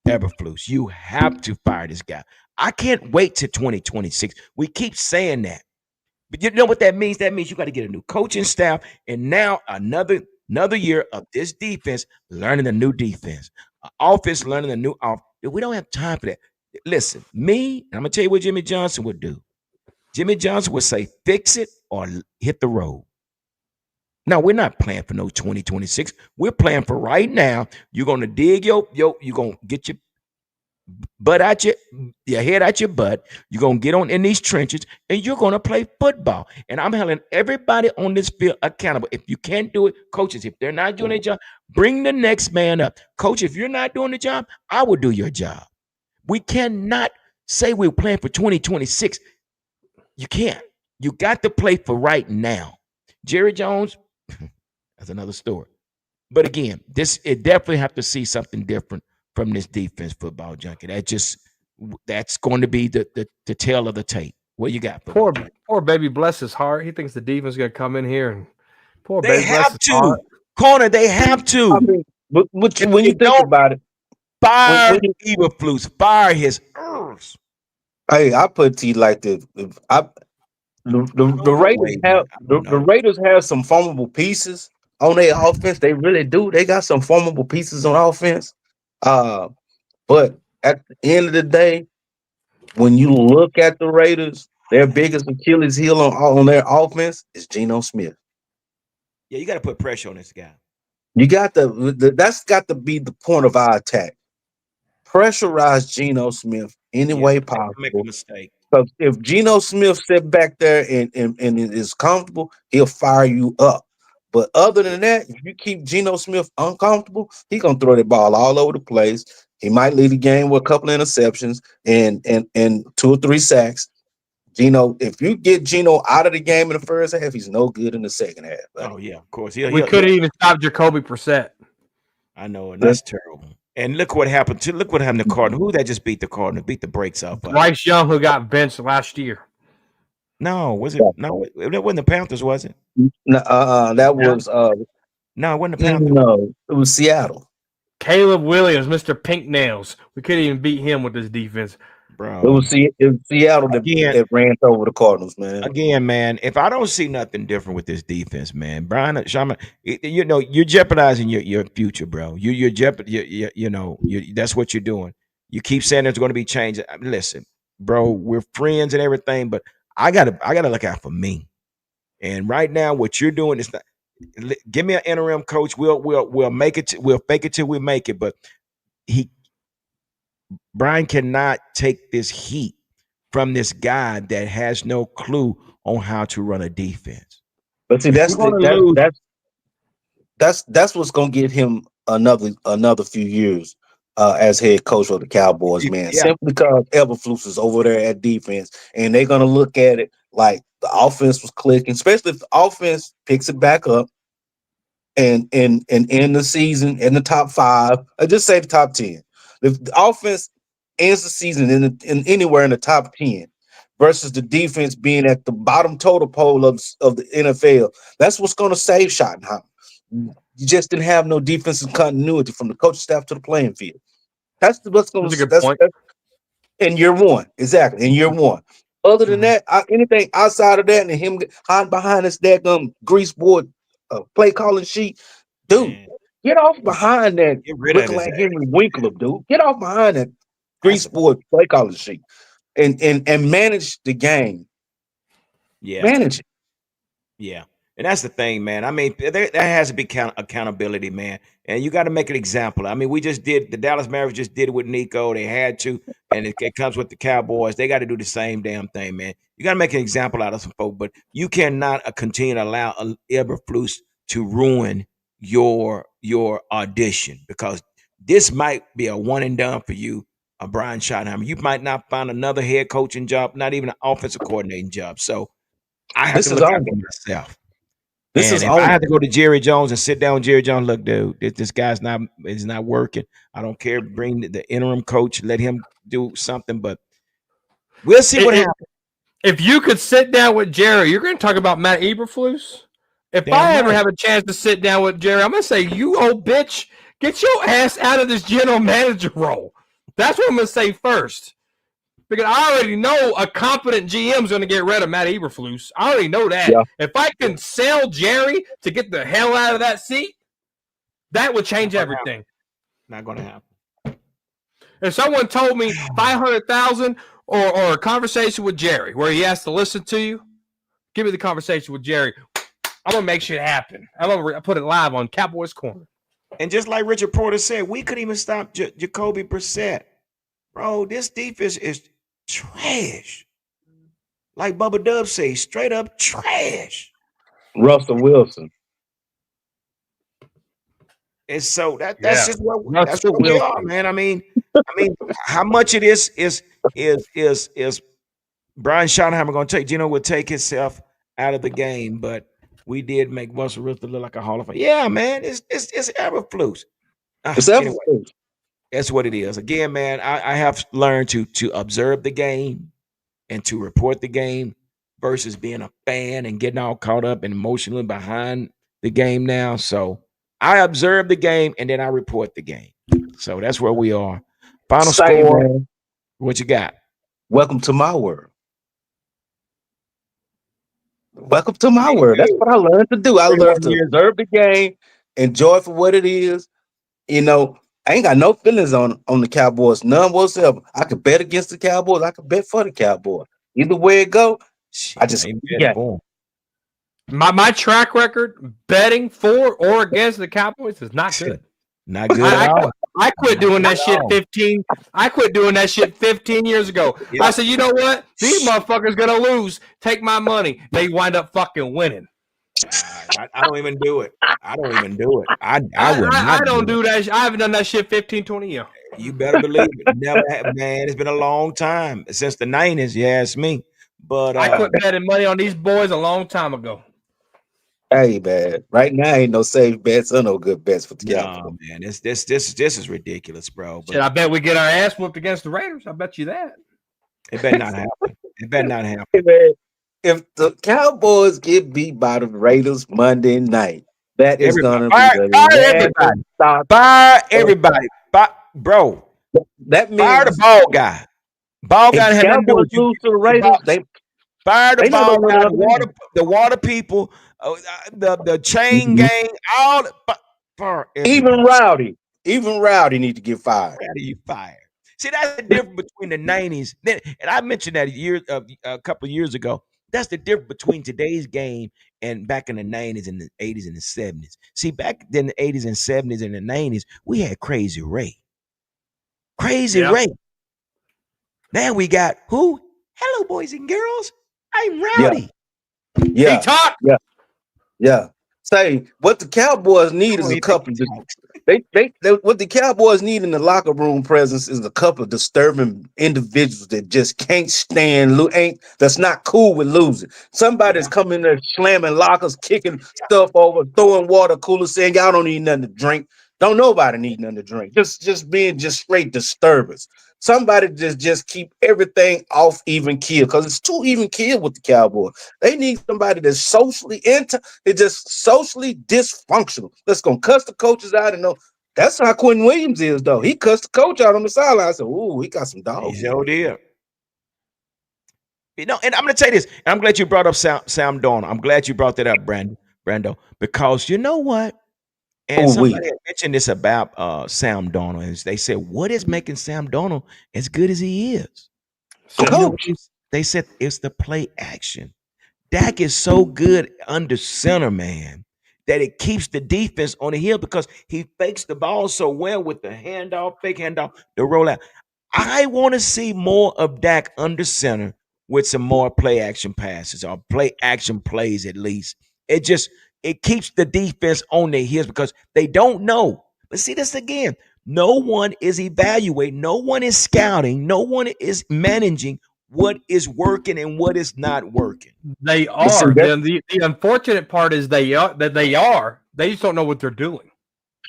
Eberflus. You have to fire this guy. I can't wait till 2026. We keep saying that. But you know what that means? That means you got to get a new coaching staff, and now another year of this defense learning a new defense, offense learning a new offense. We don't have time for that. Listen, I'm gonna tell you what Jimmy Johnson would do. Jimmy Johnson would say, "Fix it or hit the road." Now we're not playing for no 2026. We're playing for right now. You're gonna dig you're gonna get butt out your head out your butt. You're gonna get on in these trenches and you're gonna play football. And I'm holding everybody on this field accountable. If you can't do it, coaches, if they're not doing their job, bring the next man up. Coach, if you're not doing the job, I will do your job. We cannot say we're playing for 2026. You can't. You got to play for right now. Jerry Jones, that's another story. But again, it definitely have to see something different from this defense, football junkie. That's going to be the tail of the tape. What you got, Poor football? poor baby, bless his heart. He thinks the defense is gonna come in here and poor They baby, bless have his to, heart. corner. They have I to. mean, but If when they you think don't about it, when fire you, Eberflus, fire his ears. hey, I put it to you like this: if I I the don't know, Raiders Wade. have I don't the know. Raiders have some formidable pieces on their offense. They really do. They got some formidable pieces on offense. Uh, but at the end of the day, when you look at the Raiders, their biggest Achilles heel on their offense is Geno Smith. Yeah, you got to put pressure on this guy. You got that's got to be the point of our attack. Pressurize Geno Smith any Yeah, way make a possible. mistake. Because if Geno Smith sit back there and is comfortable, he'll fire you up. But other than that, if you keep Geno Smith uncomfortable, he's gonna throw the ball all over the place. He might lead the game with a couple of interceptions and two or three sacks. Geno, if you get Geno out of the game in the first half, he's no good in the second half, buddy. Oh yeah, of course. We couldn't even stop Jacoby Brissett. I know, and That- that's terrible. And look what happened to Cardinals. Who that just beat the Cardinals? Beat the brakes off of. Bryce Young, who got benched last year. No, was it? No, that wasn't the Panthers, was it? that was No, it wasn't the Panthers, no, it was Seattle. Caleb Williams, Mr. Pink Nails. We couldn't even beat him with this defense. bro. It was Seattle Again, that ran over the Cardinals, man. again, man. If I don't see nothing different with this defense, man, Brian Sharma, you know, you're jeopardizing your future, bro. You're that's what you're doing. You keep saying there's going to be change. I mean, listen, bro, we're friends and everything, but I gotta look out for me. And right now, what you're doing is not. Give me an interim coach. We'll make it. We'll fake it till we make it. But he Brian cannot take this heat from this guy that has no clue on how to run a defense. But see, If we're going to lose, that's what's gonna get him another few years as head coach of the Cowboys, man. yeah, Simply because Eberflus is over there at defense, and they're gonna look at it like the offense was clicking, especially if the offense picks it back up and end the season in the top five. I just say the top 10. If the offense ends the season in anywhere in the top 10 versus the defense being at the bottom total pole of the NFL, that's what's going to save Schottenheimer. You just didn't have no defensive continuity from the coaching staff to the playing field. That's what's going That's a to good point. that's in year one, exactly in year one. Other than that, anything outside of that and him hiding behind this daggum grease board play calling sheet, dude, man, get off behind that get rid of looking his like ass. Henry Winkler, dude. Get off behind that That's grease a board play calling sheet and manage the game. yeah. Manage it. Yeah. And that's the thing, man. I mean, there has to be accountability, man. And you got to make an example. I mean, the Dallas Mavericks just did it with Nico. They had to. And it comes with the Cowboys. They got to do the same damn thing, man. You got to make an example out of some folk, but you cannot continue to allow Eberflus to ruin your audition because this might be a one and done for you Brian Schottenheimer. You might not find another head coaching job, not even an offensive coordinating job. So I have to This is look out over. for myself. This is And if I over. have to go to Jerry Jones and sit down with Jerry Jones, look, dude, this guy's not is not working. I don't care. Bring the interim coach, let him do something, but we'll see what It, happens. if you could sit down with Jerry, you're going to talk about Matt Eberflus. If Damn I ever right. have a chance to sit down with Jerry, I'm going to say, you old bitch, get your ass out of this general manager role. That's what I'm going to say first. Because I already know a competent GM is going to get rid of Matt Eberflus. I already know that. Yeah. If I can sell Jerry to get the hell out of that seat, that would change Not gonna happen. everything. Not gonna happen. If someone told me 500,000 or a conversation with Jerry where he has to listen to you, give me the conversation with Jerry. I'm gonna make shit happen. I'm gonna put it live on Cowboys Corner. And just like Richard Porter said, we couldn't even stop Jacoby Brissett. Bro, this defense is trash. Like Bubba Dub says, straight up trash. Russell Wilson. And so that's Yeah. just what that's Russell what we are, Wilson. man. I mean, how much of this is Brian Schottenheimer going to take? Gino would take himself out of the game, but we did make Russell Wilson look like a Hall of Fame. Yeah, man, it's Eberflus. It's Anyway, everything. that's what it is. Again, man, I have learned to observe the game and to report the game versus being a fan and getting all caught up and emotionally behind the game now. So I observe the game and then I report the game. So that's where we are. Final Say, score. man, What you got? welcome to my world. Welcome to my Hey, world. That's hey, what I learned to do. I 31 learned to years. observe the game, enjoy it for what it is. You know, I ain't got no feelings on the Cowboys, none whatsoever. I could bet against the Cowboys. I could bet for the Cowboys. Either way it go, I Shit, just ain't bad yeah. for 'em. My track record betting for or against the Cowboys is not good. Not good at I, all. I quit Not doing good that at shit all. 15. I quit doing that shit 15 years ago. Yep. I said, you know what? These motherfuckers gonna lose. Take my money. They wind up fucking winning. I don't even do it. I don't even do it. I will I not don't do it. do that. I haven't done that shit 15, 20 years. You better believe it. Never have, man. It's been a long time since the 90s. You ask me. But I quit betting money on these boys a long time ago. Hey man, right now ain't no safe bets or no good bets for the Cowboys. no, man. This is ridiculous, bro. Shit, But I bet we get our ass whooped against the Raiders. I bet you that. it better not happen. It better not happen. Hey, man, if the Cowboys get beat by the Raiders Monday night, that is Everybody, gonna be fire, the fire last everybody, stop. fire everybody, bro. That Fire the means ball guy. Ball if guy the had nothing to do Cowboys with you. lose to the The ball, Raiders, fire the they not ball gonna win guy, another game. the water people, the chain Mhm. gang, all fire Even everybody. Rowdy need to get fired. How do you fire? See, that's the difference between the 90s. And I mentioned that a couple of years ago. That's the difference between today's game and back in the 90s and the 80s and the 70s. See, back in the 80s and 70s and the 90s, we had Crazy Ray. Crazy Yeah. Ray. Now we got who? Hello, boys and girls. I'm Yeah, Rowdy. He yeah, talked. yeah, yeah. Say what the Cowboys need I is don't a even think couple. he talks. They what the Cowboys need in the locker room presence is a couple of disturbing individuals that just can't stand ain't that's not cool with losing. Somebody's Yeah. coming there slamming lockers, kicking stuff over, throwing water coolers, saying y'all don't need nothing to drink. Don't nobody need nothing to drink. Just being just straight disturbance. Somebody just keep everything off even keel because it's too even keel with the Cowboys. They need somebody that's socially it's just socially dysfunctional. That's gonna cuss the coaches out and know that's how Quentin Williams is, though. He cussed the coach out on the sideline. I said, "Ooh, he got some He dog in sure him." did. And I'm gonna tell you this, and I'm glad you brought up Sam Darnold. I'm glad you brought that up, Brando, because you know what? And Ooh, we somebody had mentioned this about Sam Darnold, and they said, "What is making Sam Darnold as good as he is?" And you know what coach. they said? It's the play action. Dak is so good under center, man, that it keeps the defense on the hill because he fakes the ball so well with the handoff, fake handoff, the rollout. I want to see more of Dak under center with some more play action passes or play action plays at least. It keeps the defense on their heels because they don't know. But see this again. No one is evaluating, no one is scouting, no one is managing what is working and what is not working. They But see, are. The unfortunate part is they are that they are. They just don't know what they're doing.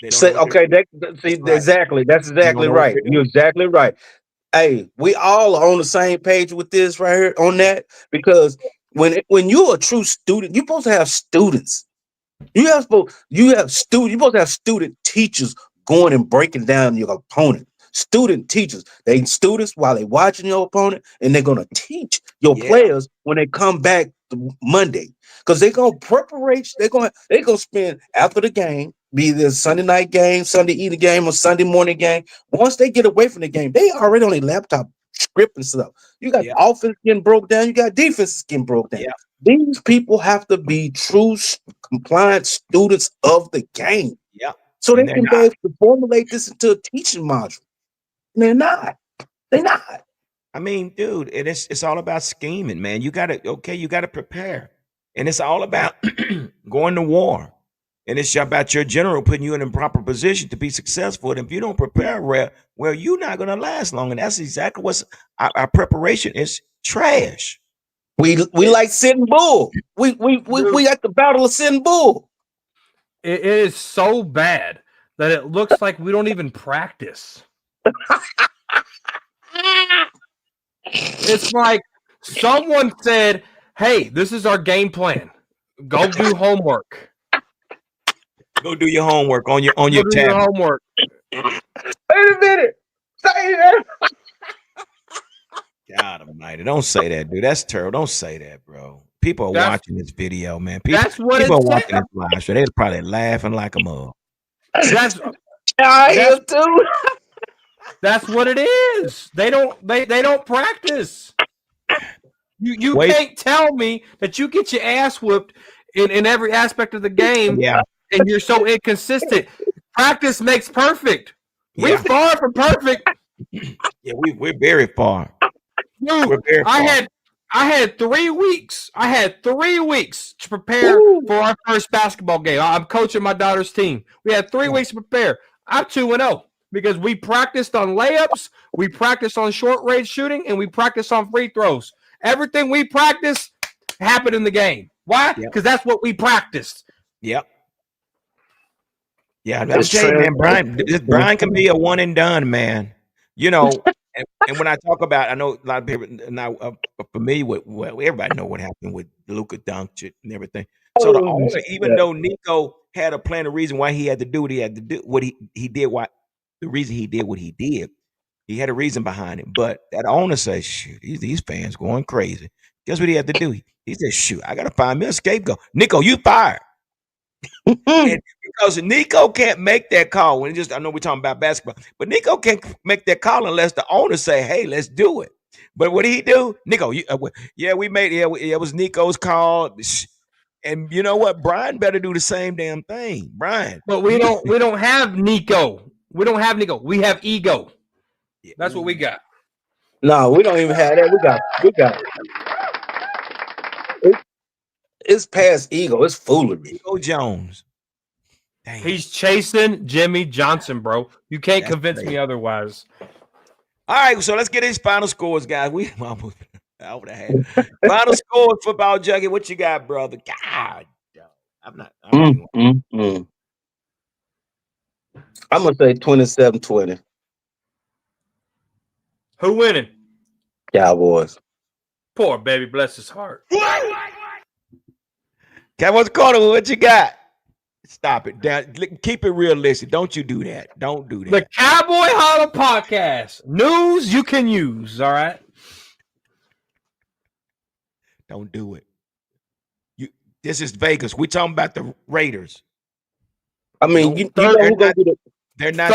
They don't know say, what they're okay, doing. see, That's right. exactly. That's They don't exactly know what right. they're You're doing. exactly right. Hey, we all are on the same page with this right here on that because when you're a true student, you're supposed to have students. You have student. You're supposed to have student teachers going and breaking down your opponent. Student teachers. They students while they watching your opponent, and they're gonna teach your Yeah, players when they come back Monday. Because they're gonna preparation. They're gonna spend after the game, be this Sunday night game, Sunday evening game, or Sunday morning game. Once they get away from the game, they already on their laptop scripting stuff. You got yeah, offense getting broke down. You got defense getting broke down. yeah, These people have to be true compliant students of the game yeah. so they And they're can be not. able to formulate this into a teaching module. And they're not. They're not. I mean, dude, and it's all about scheming, man. You gotta prepare. And it's all about going to war. And it's about your general putting you in a proper position to be successful. And if you don't prepare well, you're not gonna last long. And that's exactly what's our preparation is trash. We It, like sitting bull. dude, We at the battle of sitting bull. it is so bad that it looks like we don't even practice. It's like someone said, "Hey, this is our game plan. Go do homework. Go do your homework on Go your do your tablet. homework." Wait a minute. Say that. God almighty. Don't say that, dude. That's terrible. Don't say that, bro. People are That's watching this video, man. that's what People it are said. watching this live show. They're probably laughing like a mug. That's I that's am too. that's what it is. They don't practice. You Wait. can't tell me that you get your ass whooped in every aspect of the game Yeah. and you're so inconsistent. Practice makes perfect. We Yeah. far from perfect. Yeah. We're very far. Dude, We're very far. I had 3 weeks. I had 3 weeks to prepare Ooh. for our first basketball game. I'm coaching my daughter's team. We had 3 weeks to prepare. I'm 2-0 because we practiced on layups, we practiced on short range shooting, and we practiced on free throws. Everything we practiced happened in the game. Why? Yep. Because that's what we practiced. Yep. Yeah. I'm It's saying, man, trans. Brian can be a one and done, man. You know, and when I talk about, I know a lot of people now are familiar with. Well, everybody know what happened with Luka Doncic and everything. So the owner, even though Nico had a plan, the reason why he had to do what he had to do, what he did, why the reason he did what he did, he had a reason behind it. But that owner says, "Shoot, these fans going crazy." Guess what he had to do? He said, "Shoot, I got to find me a scapegoat." Nico, you fired. And because Nico can't make that call when I know we're talking about basketball, but Nico can't make that call unless the owner say, "Hey, let's do it." But what did he do? Nico, we made it was Nico's call, and you know what? Brian better do the same damn thing. Brian, But we don't have Nico. We don't have Nico. We have ego. That's what we got. No, we don't even have that. We got it's past ego. It's foolery. Nico Jones. Damn, He's chasing Jimmy Johnson, bro. You can't that's convince crazy. me otherwise. All right, so let's get his final scores, guys. We almost over the half. Final scores, football junkie. What you got, brother? God, I'm not. Mm. I'm gonna say 27-20. Who winning? Cowboys. Poor baby, bless his heart. Cowboys corner. What you got? Stop it. Down. Keep it realistic. Don't you do that. Don't do that. The Cowboy Huddle podcast. News you can use, all right? Don't do it. This is Vegas. We talking about the Raiders. I mean, you know who gonna do the They're not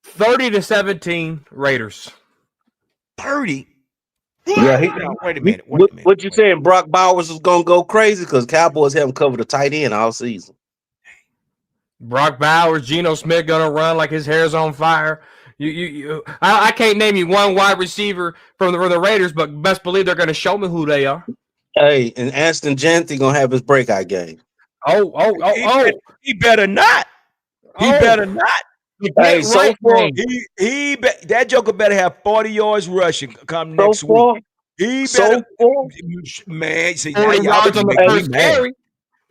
30 to 17 Raiders. 30. Yeah, Wait a minute. What you saying? Brock Bowers is gonna go crazy because Cowboys haven't covered a tight end all season. Brock Bowers, Geno Smith gonna run like his hair's on fire. I can't name you one wide receiver from the Raiders, but best believe they're gonna show me who they are. Hey, and Aston Janty gonna have his breakout game. Oh! He better not. He better not. The Hey, get so right far, game. That Joker better have 40 yards rushing come so next week. far, He better, so far, man. See now 40 y'all yards finna on the make me first mad. carry.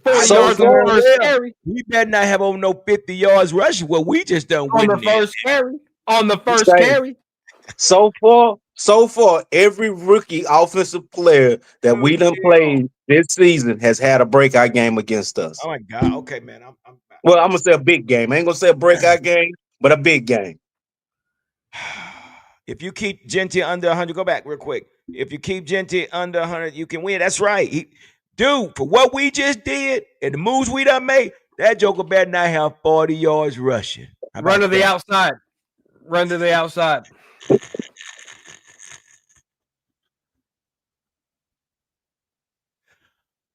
I 40 know so yards on the far. darn first well carry. he better not have over no 50 yards rushing. Well, we just done On the witnessed. first carry. On the first Say, carry. so far, every rookie offensive player that Oh we done hell! played this season has had a breakout game against us. Oh my God. Okay, man. Well, I'm gonna say a big game. I ain't gonna say a breakout game, but a big game. If you keep Genty under 100, go back real quick. If you keep Genty under 100, you can win. That's right. Dude, for what we just did and the moves we done made, that Joker better not have 40 yards rushing. How Run to about the that? outside. Run to the outside.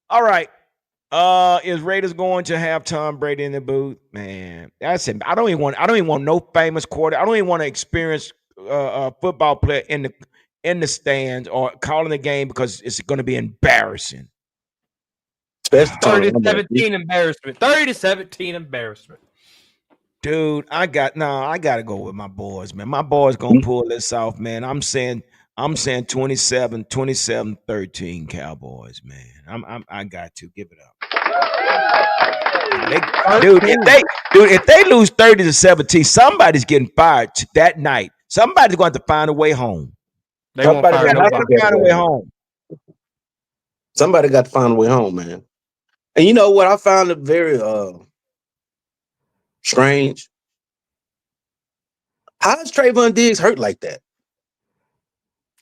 All right. Is Raiders going to have Tom Brady in the booth? Man, that's it. I don't even want no famous quarter. I don't even want to experience football player in the stands or calling the game because it's going to be embarrassing. Especially talking 30 to about this. 17 embarrassment. 30 to 17 embarrassment. Dude, I gotta go with my boys, man. My boys gonna pull this off, man. I'm saying 27-13 Cowboys, man. I got to give it up. Dude, 13. if they lose 30 to 17, somebody's getting fired that night. Somebody's going to have to find a way home. They won't Somebody fire gonna They have got to to nobody. get find a away. way home. Somebody got to find a way home, man. And you know what? I found it very strange. How is Trayvon Diggs hurt like that?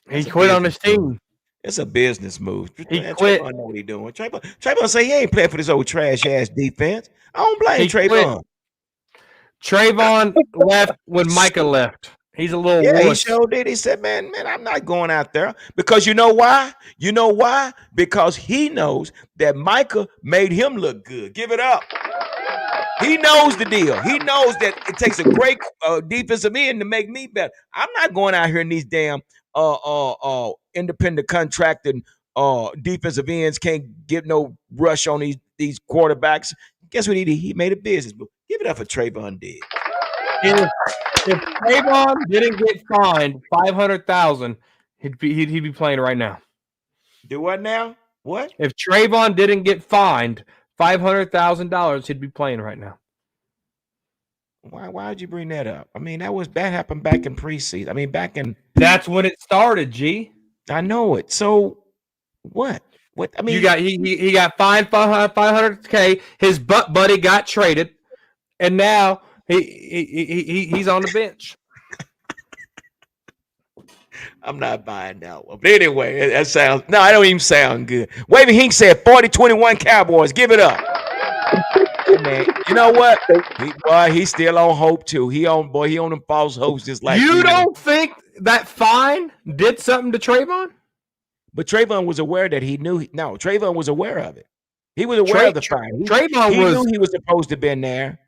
He That's a quit on his business move. team. It's a business move. He Man, quit. Trayvon know what he doing. Trayvon say he ain't playing for this old trash ass defense. I don't blame He quit. Trayvon. Trayvon left when Micah left. He's a little Yeah, he wuss. sure did. He said, man, I'm not going out there. Because you know why? You know why? Because he knows that Micah made him look good. Give it up. He knows the deal. He knows that it takes a great defensive end to make me better. I'm not going out here in these damn independent contracting defensive ends can't get no rush on these quarterbacks. Guess what he did? He made a business move. Give it up for Trayvon Diggs. If Trayvon didn't get fined 500,000, he'd be playing right now. Do what now? What? If Trayvon didn't get fined $500,000, he'd be playing right now. Why'd you bring that up? I mean, that happened back in preseason. I mean, back in That's when it started. G. I know it. So what? What I You mean, got he got fined 500K. His butt buddy got traded, and now he's on the bench. I'm not buying that one. But anyway, that sounds no, I don't even sound good. Wavy Hink said 40-21 Cowboys. Give it up. Hey man, you know what? He's still on hope too. He on them false hopes just like You we were. don't think that fine did something to Trayvon? But Trayvon was aware that he knew. No, Trayvon was aware of it. He was aware of the fine. Trayvon He was knew he was supposed to be in there.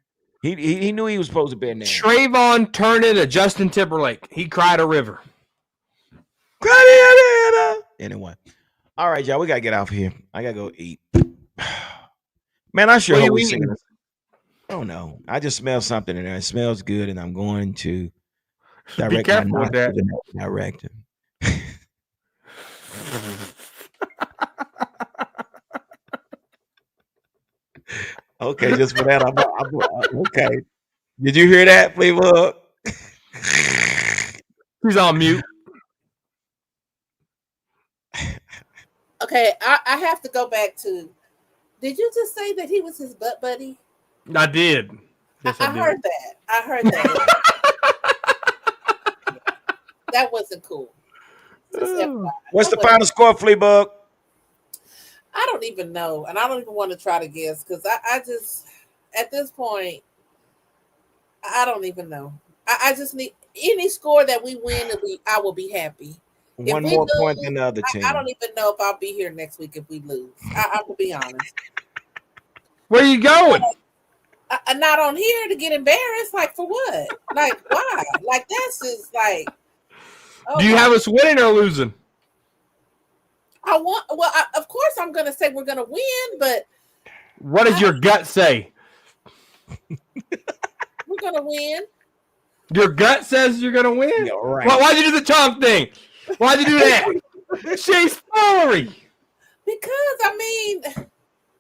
He knew he was supposed to be in there. Trayvon turned into Justin Timberlake. He cried a river. Anyway, all right, y'all. We gotta get off here. I gotta go eat. Man, I sure What are hope you we sing. eating? I don't know. I just smell something in there. It smells good, and I'm going to Be direct my careful with that. nostrils in that direction. Okay, just for that, okay. Did you hear that, Fleetwood? He's on mute. Okay, I have to go back to. Did you just say that he was his butt buddy? I did. Yes, I I did. heard that. I heard that. That wasn't cool. Just FYI. What's the That wasn't- final score, Fleabug? I don't even know, and I don't even want to try to guess because I just at this point I don't even know. I just need any score that we win and I will be happy. If One we more lose, point than the other team. I don't even know if I'll be here next week if we lose. I will be honest. Where you going? I'm not on here to get embarrassed. Like for what? Like why? Like that's just like. Oh Do you my- have us winning or losing? I want. Well, of course I'm going to say we're going to win, but What does your gut say? we're going to win. Your gut says you're gonna win. Yeah, right. Why'd you do the tongue thing? Why'd you do that? She's foolery. Because I mean,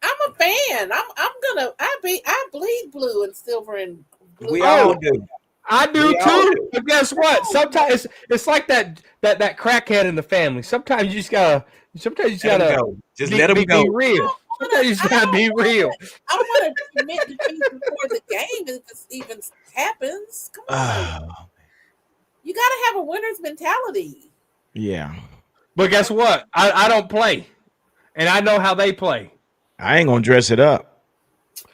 I'm a fan. I bleed blue and silver and blue. We all do. I do We all too. do. But guess what? Sometimes it's like that crackhead in the family. Sometimes you just gotta. Sometimes you just Let 'em gotta. go. Just let 'em be go. real. Sometimes you just gotta be real. I want to commit to choose before the game if it even happens. Come on, you gotta have a winner's mentality. Yeah. But guess what? I don't play, and I know how they play. I ain't gonna dress it up.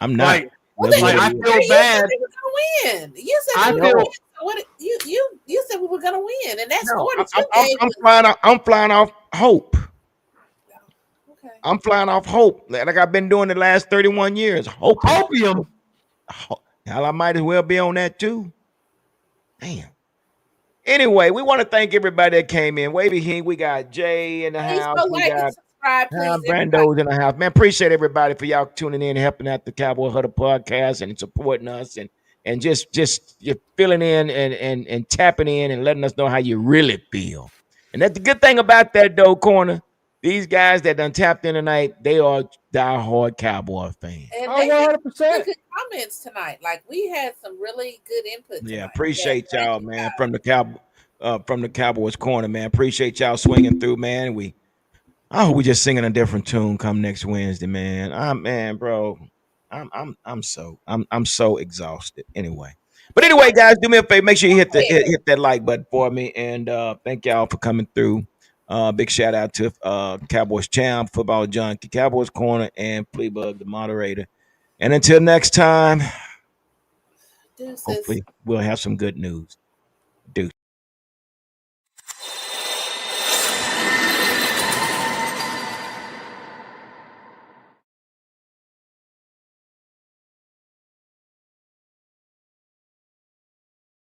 I'm not. Like, Well, That's then what I it is. feel you said bad. we were gonna win. You said I we were gonna feel win. So what? You said we were gonna win, and that No, score that I'm, you I'm, gave I'm was flying off. I'm flying off hope. okay. I'm flying off hope, like I've been doing the last 31 years. Hoping. opium. Hell, I might as well be on that too. Damn. Anyway, we want to thank everybody that came in. Wavy Hing, we got Jay in the Please house. go We like and got subscribe, please. Everybody. Brando's in the house. Man, appreciate everybody for y'all tuning in, helping out the Cowboy Huddle podcast and supporting us and just you're filling in and tapping in and letting us know how you really feel. And that's the good thing about that though, corner. These guys that done tapped in tonight, they are diehard Cowboy fans. And Oh, they had some 100%. good comments tonight. Like we had some really good input Yeah, tonight. appreciate Yeah, thank y'all, you man, guys. from the Cowboys corner, man. Appreciate y'all swinging through, man. I hope we just singing a different tune come next Wednesday, man. Man, bro, I'm so exhausted. Anyway, but anyway, guys, do me a favor. Make sure you hit that like button for me, and thank y'all for coming through. Big shout out to Cowboys Champ, Football Junkie, Cowboys Corner, and Fleabug, the moderator. And until next time, Deuces. hopefully we'll have some good news.